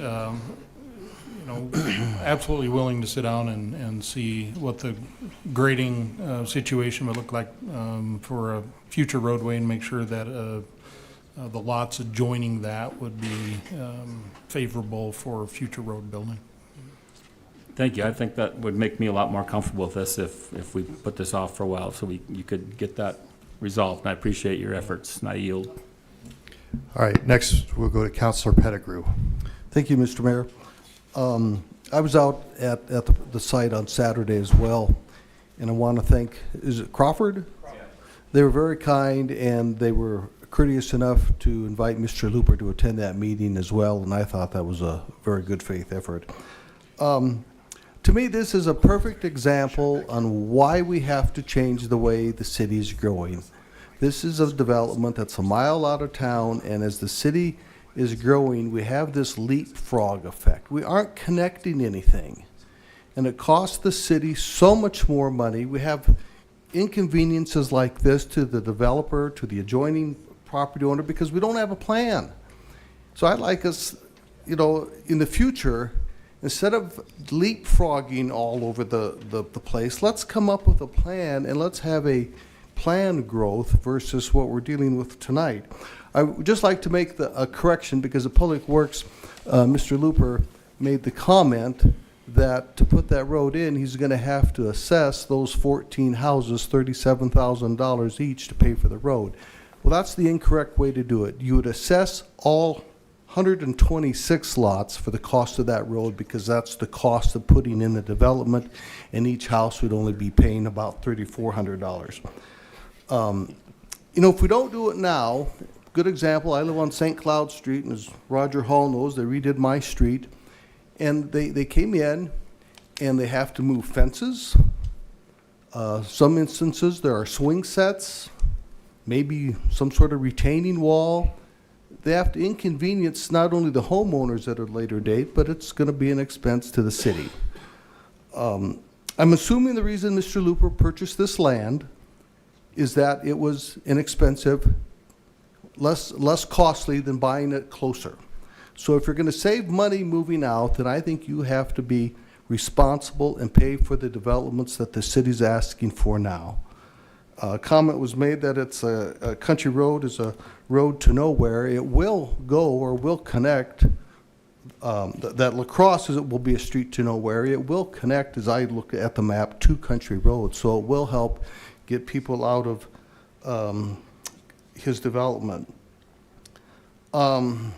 absolutely willing to sit down and see what the grading situation would look like for a future roadway, and make sure that the lots adjoining that would be favorable for future road building. Thank you. I think that would make me a lot more comfortable with this if we put this off for a while, so you could get that resolved, and I appreciate your efforts, and I yield. All right, next we'll go to Councilor Pettigrew. Thank you, Mr. Mayor. I was out at the site on Saturday as well, and I want to thank, is it Crawford? Yeah. They were very kind, and they were courteous enough to invite Mr. Looper to attend that meeting as well, and I thought that was a very good faith effort. To me, this is a perfect example on why we have to change the way the city is growing. This is a development that's a mile out of town, and as the city is growing, we have this leapfrog effect. We aren't connecting anything, and it costs the city so much more money. We have inconveniences like this to the developer, to the adjoining property owner, because we don't have a plan. So I'd like us, in the future, instead of leapfrogging all over the place, let's come up with a plan, and let's have a planned growth versus what we're dealing with tonight. I would just like to make a correction, because the Public Works, Mr. Looper, made the comment that to put that road in, he's going to have to assess those 14 houses $37,000 each to pay for the road. Well, that's the incorrect way to do it. You would assess all 126 lots for the cost of that road, because that's the cost of putting in the development, and each house would only be paying about $3,400. If we don't do it now, good example, I live on St. Cloud Street, and as Roger Hall knows, they redid my street, and they came in, and they have to move fences. Some instances, there are swing sets, maybe some sort of retaining wall. They have to inconvenience not only the homeowners at a later date, but it's going to be an expense to the city. I'm assuming the reason Mr. Looper purchased this land is that it was inexpensive, less costly than buying it closer. So if you're going to save money moving out, then I think you have to be responsible and pay for the developments that the city's asking for now. A comment was made that it's a country road is a road to nowhere. It will go or will connect. That La Crosse will be a street to nowhere. It will connect, as I look at the map, to country roads. So it will help get people out of his development. I'm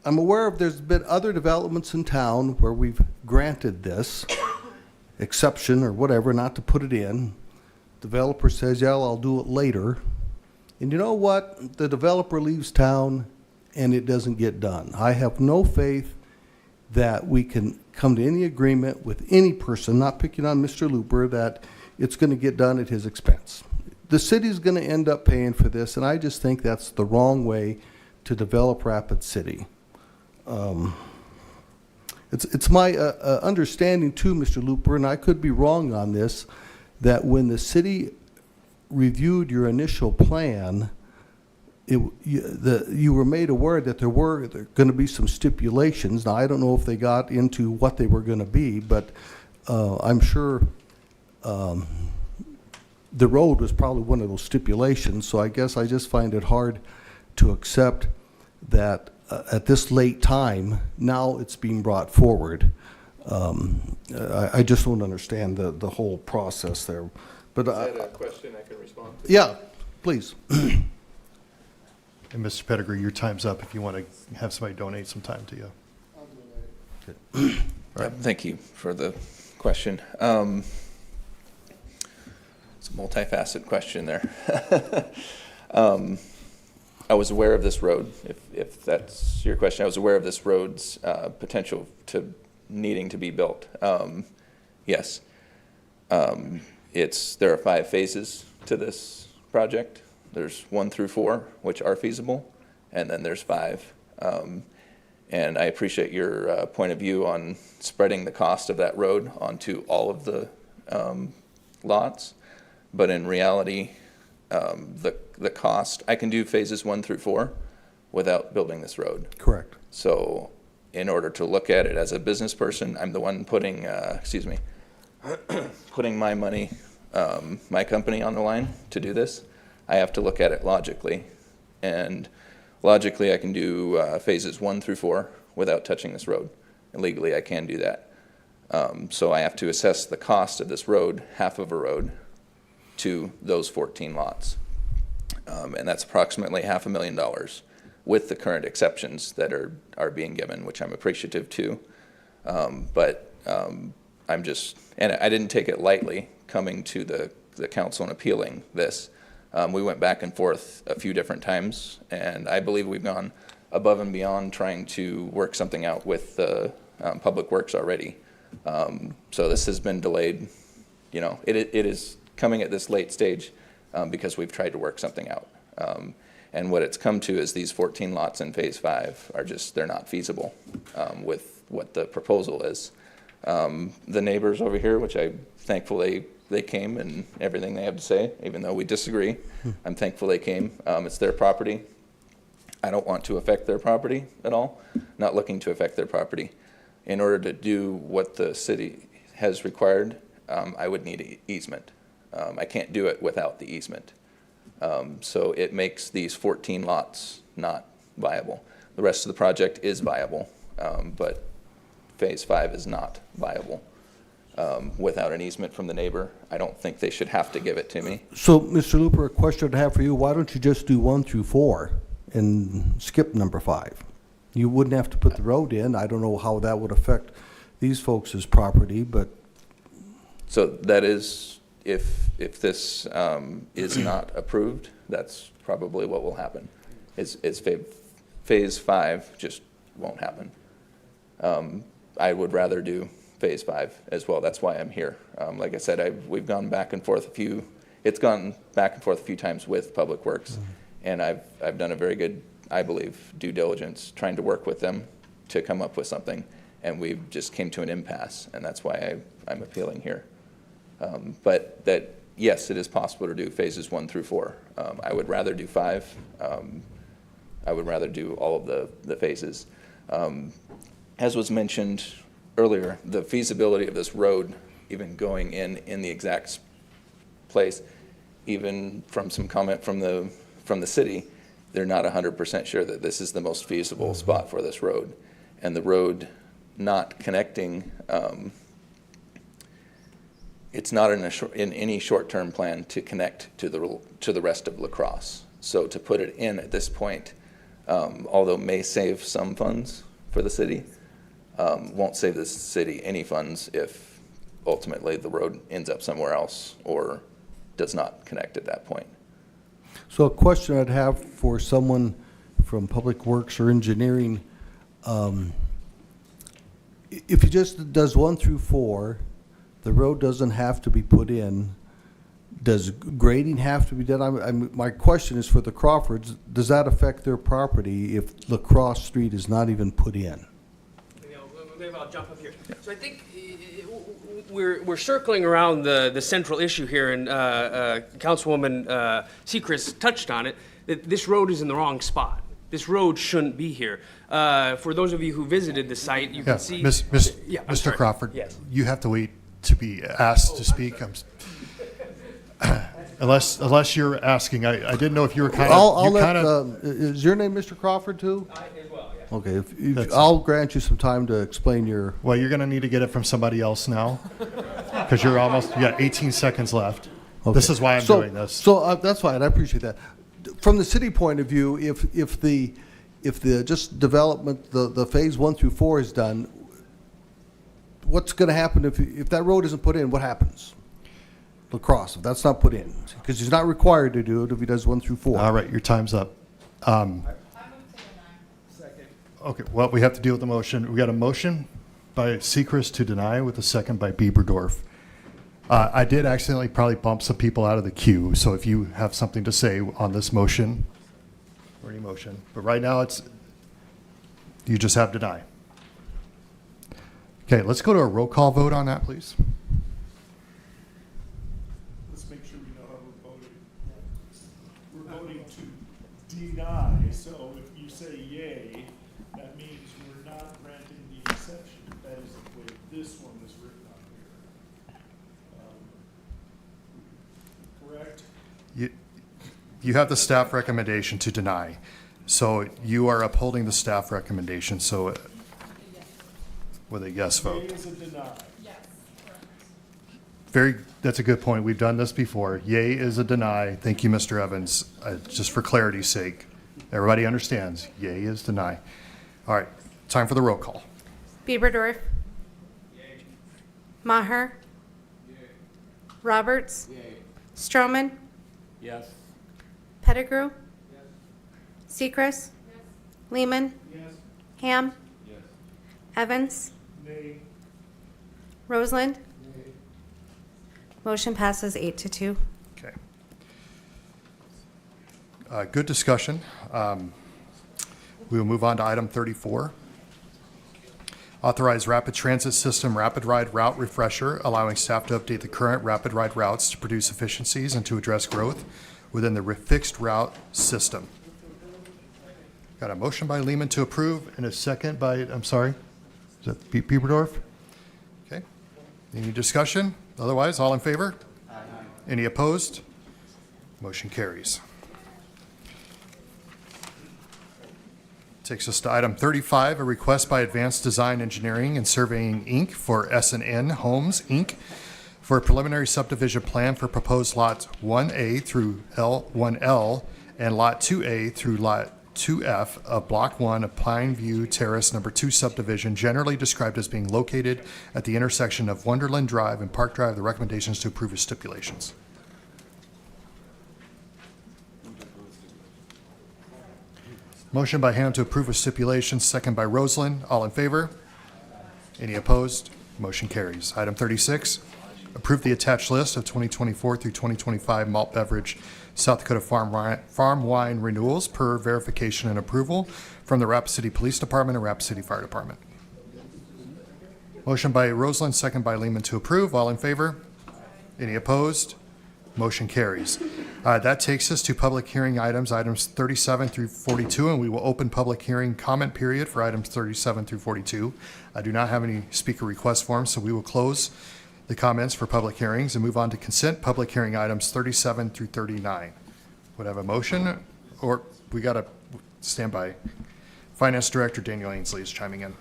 aware there's been other developments in town where we've granted this exception or whatever, not to put it in. Developer says, yeah, I'll do it later. And you know what? The developer leaves town and it doesn't get done. I have no faith that we can come to any agreement with any person, not picking on Mr. Looper, that it's going to get done at his expense. The city's going to end up paying for this, and I just think that's the wrong way to develop Rapid City. It's my understanding too, Mr. Looper, and I could be wrong on this, that when the city reviewed your initial plan, you were made aware that there were going to be some stipulations. Now, I don't know if they got into what they were going to be, but I'm sure the road was probably one of those stipulations. So I guess I just find it hard to accept that at this late time, now it's being brought forward. I just don't understand the whole process there. But is that a question I can respond to? Yeah, please. And Mr. Pettigrew, your time's up if you want to have somebody donate some time to you. Right. Thank you for the question. It's a multifaceted question there. I was aware of this road, if that's your question. I was aware of this road's potential to needing to be built. Yes. There are 5 phases to this project. There's 1 through 4, which are feasible, and then there's 5. And I appreciate your point of view on spreading the cost of that road onto all of the lots. But in reality, the cost, I can do phases 1 through 4 without building this road. Correct. So in order to look at it as a business person, I'm the one putting, putting my money, my company on the line to do this. I have to look at it logically. And logically, I can do phases 1 through 4 without touching this road. And legally, I can do that. So I have to assess the cost of this road, half of a road, to those 14 lots. And that's approximately $500,000 with the current exceptions that are being given, which I'm appreciative to. But I'm just, and I didn't take it lightly coming to the council and appealing this. We went back and forth a few different times, and I believe we've gone above and beyond trying to work something out with the Public Works already. So this has been delayed. You know, it is coming at this late stage because we've tried to work something out. And what it's come to is these 14 lots in Phase 5 are just, they're not feasible with what the proposal is. The neighbors over here, which I'm thankful they came and everything they have to say, even though we disagree, I'm thankful they came. It's their property. I don't want to affect their property at all, not looking to affect their property. In order to do what the city has required, I would need an easement. I can't do it without the easement. So it makes these 14 lots not viable. The rest of the project is viable, but Phase 5 is not viable without an easement from the neighbor. I don't think they should have to give it to me. So, Mr. Looper, a question I have for you, why don't you just do 1 through 4 and skip number 5? You wouldn't have to put the road in. I don't know how that would affect these folks' property, but. So that is, if this is not approved, that's probably what will happen. Is Phase 5 just won't happen. I would rather do Phase 5 as well. That's why I'm here. Like I said, we've gone back and forth it's gone back and forth a few times with Public Works, and I've done a very good, I believe, due diligence trying to work with them to come up with something, and we just came to an impasse, and that's why I'm appealing here. But that, yes, it is possible to do Phases 1 through 4. I would rather do 5. I would rather do all of the phases. As was mentioned earlier, the feasibility of this road, even going in the exact place, even from some comment from the city, they're not 100% sure that this is the most feasible spot for this road. And the road not connecting, it's not in any short-term plan to connect to the rest of La Crosse. So to put it in at this point, although may save some funds for the city, won't save the city any funds if ultimately the road ends up somewhere else or does not connect at that point. So a question I'd have for someone from Public Works or Engineering, if he just does 1 through 4, the road doesn't have to be put in. Does grading have to be done? My question is for the Crawfords, does that affect their property if La Crosse Street is not even put in? Maybe I'll jump up here. So I think we're circling around the central issue here, and Councilwoman Sechrist touched on it, that this road is in the wrong spot. This road shouldn't be here. For those of you who visited the site, you can see. Mr. Crawford, yes. You have to wait to be asked to speak. Unless you're asking, I didn't know if you were kind of. Is your name Mr. Crawford too? As well, yes. Okay, I'll grant you some time to explain your. Well, you're going to need to get it from somebody else now, because you got 18 seconds left. Okay. This is why I'm doing this. So that's fine. I appreciate that. From the city point of view, if the just development, the Phase 1 through 4 is done, what's going to happen if that road isn't put in? What happens? La Crosse, if that's not put in, because he's not required to do it if he does 1 through 4. All right, your time's up. Okay, well, we have to deal with the motion. We got a motion by Sechrist to deny with a second by Bieberdorf. I did accidentally probably bump some people out of the queue, so if you have something to say on this motion, or any motion, but right now you just have deny. Okay, let's go to a roll call vote on that, please. Let's make sure we know how we're voting. We're voting to deny, so if you say yay, that means we're not granting the exception. That is the way this one is written up here. Correct? You have the staff recommendation to deny. So you are upholding the staff recommendation, so with a yes vote. Yay is a deny. That's a good point. We've done this before. Yay is a deny. Thank you, Mr. Evans. Just for clarity's sake, everybody understands. Yay is deny. All right, time for the roll call. Bieberdorf. Maher. Roberts. Stroman. Yes. Pettigrew. Seacrest. Lehman. Ham. Evans. Roseland. Motion passes 8-2. Okay. Good discussion. We will move on to item 34. Authorize Rapid Transit System Rapid Ride Route Refresher, allowing staff to update the current Rapid Ride routes to produce efficiencies and to address growth within the fixed route system. Got a motion by Lehman to approve and a second by, I'm sorry, is that Bieberdorf? Okay. Any discussion? Otherwise, all in favor? Aye. Any opposed? Motion carries. Takes us to item 35, a request by Advanced Design Engineering and Surveying, Inc. for S&N Homes, Inc. for a preliminary subdivision plan for proposed lots 1A through 1L and lot 2A through lot 2F of Block 1 of Pine View Terrace Number 2 subdivision, generally described as being located at the intersection of Wonderland Drive and Park Drive. The recommendations to approve as stipulations. Motion by Ham to approve with stipulations, second by Roseland. All in favor? Any opposed? Motion carries. Item 36, approve the attached list of 2024 through 2025 malt beverage South Dakota farm wine renewals per verification and approval from the Rapid City Police Department and Rapid City Fire Department. Motion by Roseland, second by Lehman to approve. All in favor? Any opposed? Motion carries. That takes us to public hearing items 37 through 42, and we will open public hearing comment period for items 37 through 42. I do not have any speaker request forms, so we will close the comments for public hearings and move on to consent public hearing items 37 through 39. Would I have a motion, or we got to stand by? Finance Director Daniel Ainsley is chiming in.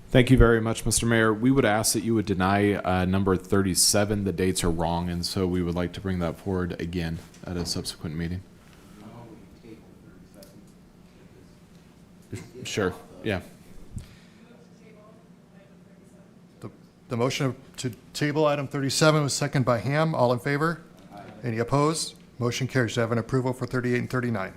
Thank you very much, Mr. Mayor. We would ask that you would deny number 37. The dates are wrong, and so we would like to bring that forward again at a subsequent meeting. Sure, yeah. The motion to table item 37 was seconded by Ham. All in favor? Aye. Any opposed? Motion carries. To have an approval for 38 and 39.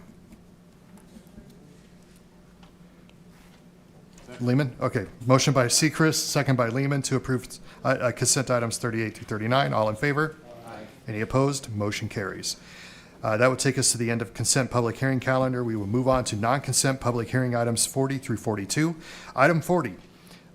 Lehman? Okay. Motion by Seacrest, second by Lehman to approve consent items 38 through 39. All in favor? Aye. Any opposed? Motion carries. That would take us to the end of consent public hearing calendar. We will move on to non-consent public hearing items 40 through 42. Item 40,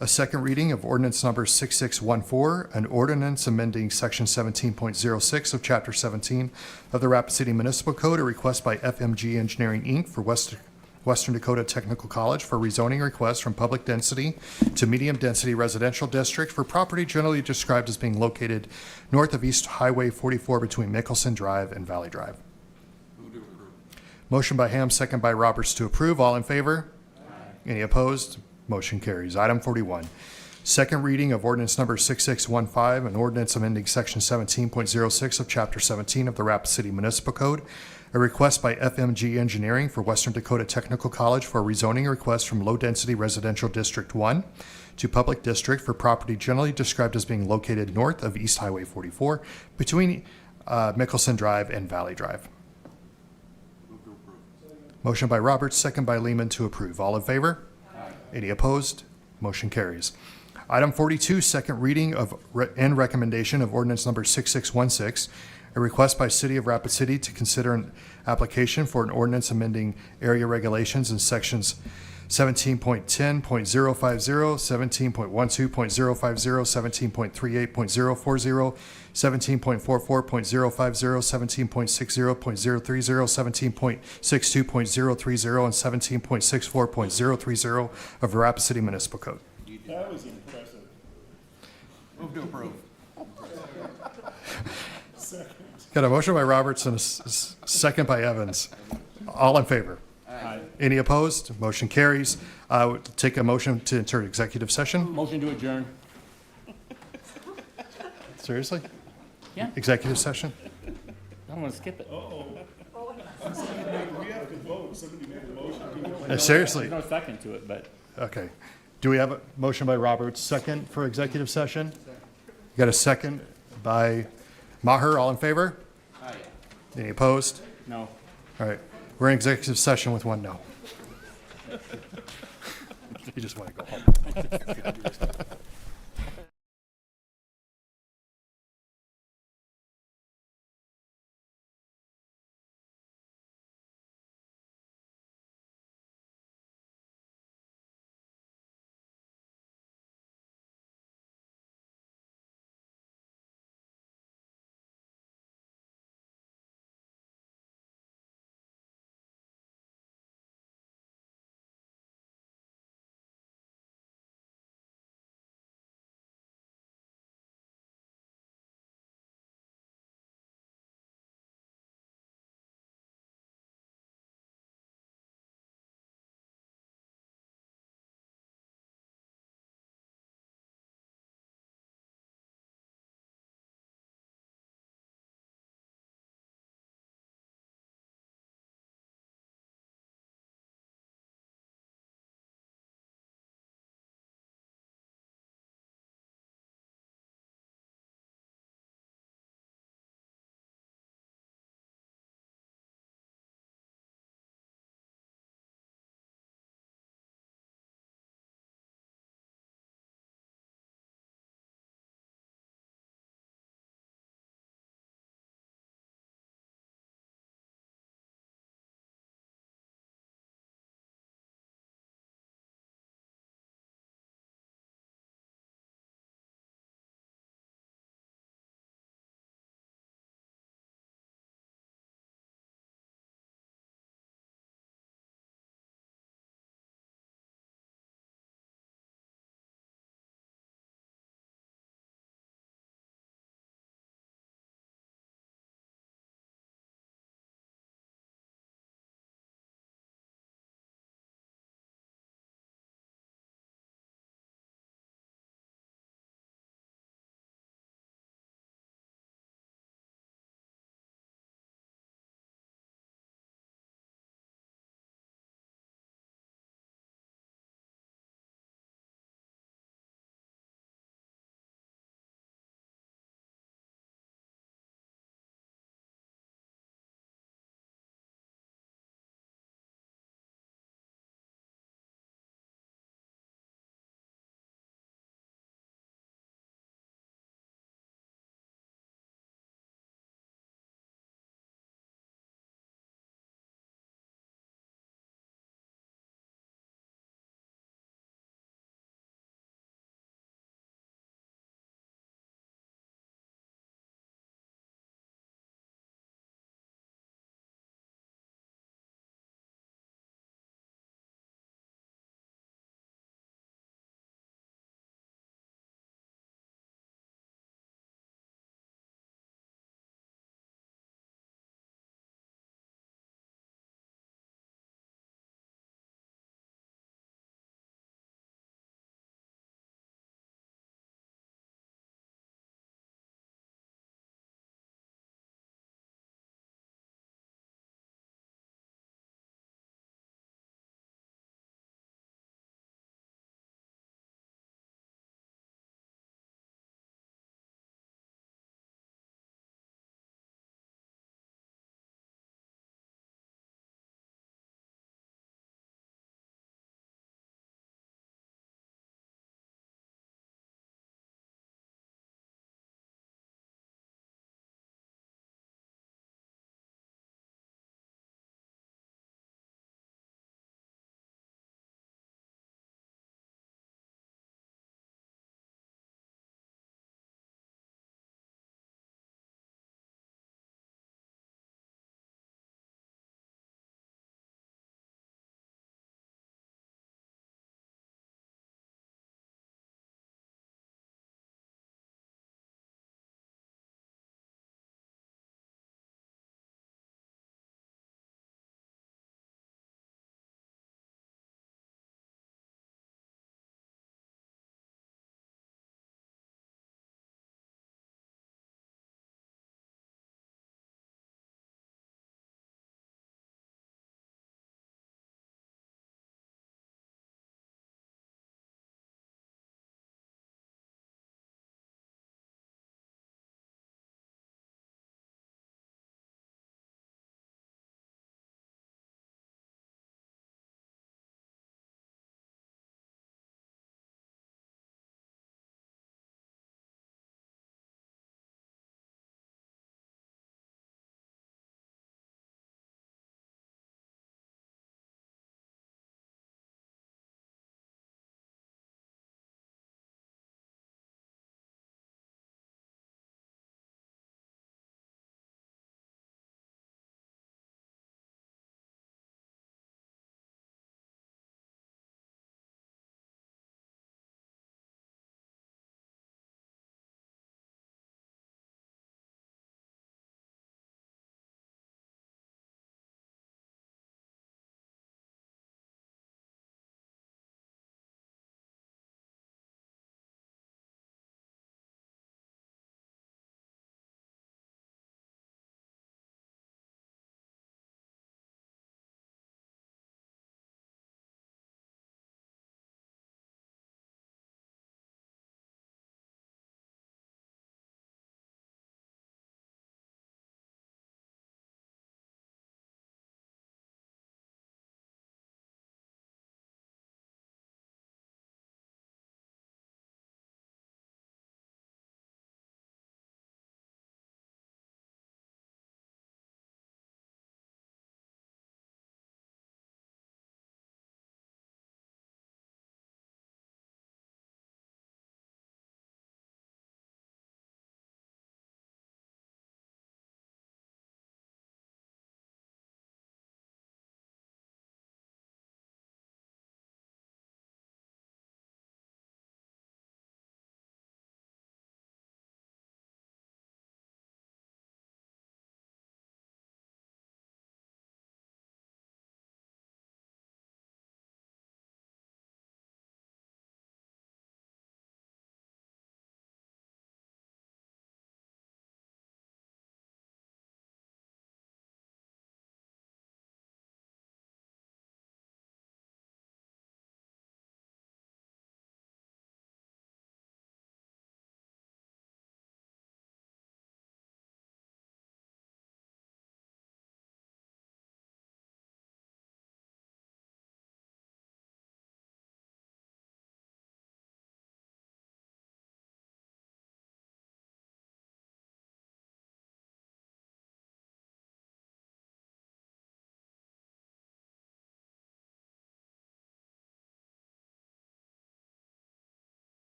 a second reading of ordinance number 6614, an ordinance amending section 17.06 of chapter 17 of the Rapid City Municipal Code, a request by FMG Engineering, Inc. for Western Dakota Technical College for rezoning request from public density to medium density residential district for property generally described as being located north of East Highway 44 between Mickelson Drive and Valley Drive. Motion by Ham, second by Roberts to approve. All in favor? Aye. Any opposed? Motion carries. Item 41, second reading of ordinance number 6615, an ordinance amending section 17.06 of chapter 17 of the Rapid City Municipal Code, a request by FMG Engineering for Western Dakota Technical College for a rezoning request from low-density residential District 1 to public district for property generally described as being located north of East Highway 44 between Mickelson Drive and Valley Drive. Motion by Roberts, second by Lehman to approve. All in favor? Aye. Any opposed? Motion carries. Item 42, second reading of and recommendation of ordinance number 6616, a request by City of Rapid City to consider an application for an ordinance amending area regulations in sections 17.10.050, 17.12.050, 17.38.040, 17.44.050, 17.60.030, 17.62.030, and 17.64.030 of the Rapid City Municipal Code. That was impressive. Move to approve. Got a motion by Roberts and a second by Evans. All in favor? Aye. Any opposed? Motion carries. Take a motion to enter executive session. Motion to adjourn. Seriously? Yeah. executive session? I don't want to skip it. Seriously? There's no second to it, but. Okay. Do we have a motion by Roberts, second for executive session? Got a second by Maher, all in favor? Aye. Any opposed? No. All right. We're in executive session with one no. You just want to go home.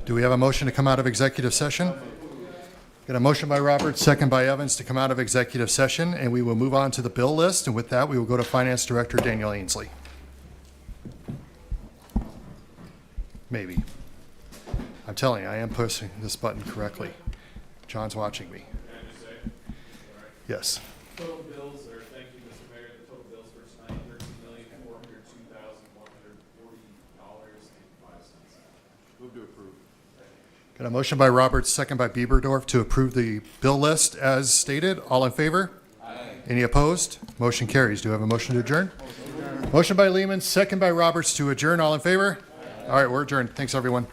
Do we have a motion to come out of executive session? Got a motion by Roberts, second by Evans to come out of executive session, and we will move on to the bill list. And with that, we will go to Finance Director Daniel Ainsley. Maybe. I'm telling you, I am pushing this button correctly. John's watching me. Yes. Total bills are, thank you, Mr. Mayor, the total bills for tonight, $13,402,140.05. Move to approve. Got a motion by Roberts, second by Bieberdorf to approve the bill list as stated. All in favor? Aye. Any opposed? Motion carries. Do we have a motion to adjourn? Motion by Lehman, second by Roberts to adjourn. All in favor? Aye. All right, we're adjourned. Thanks, everyone.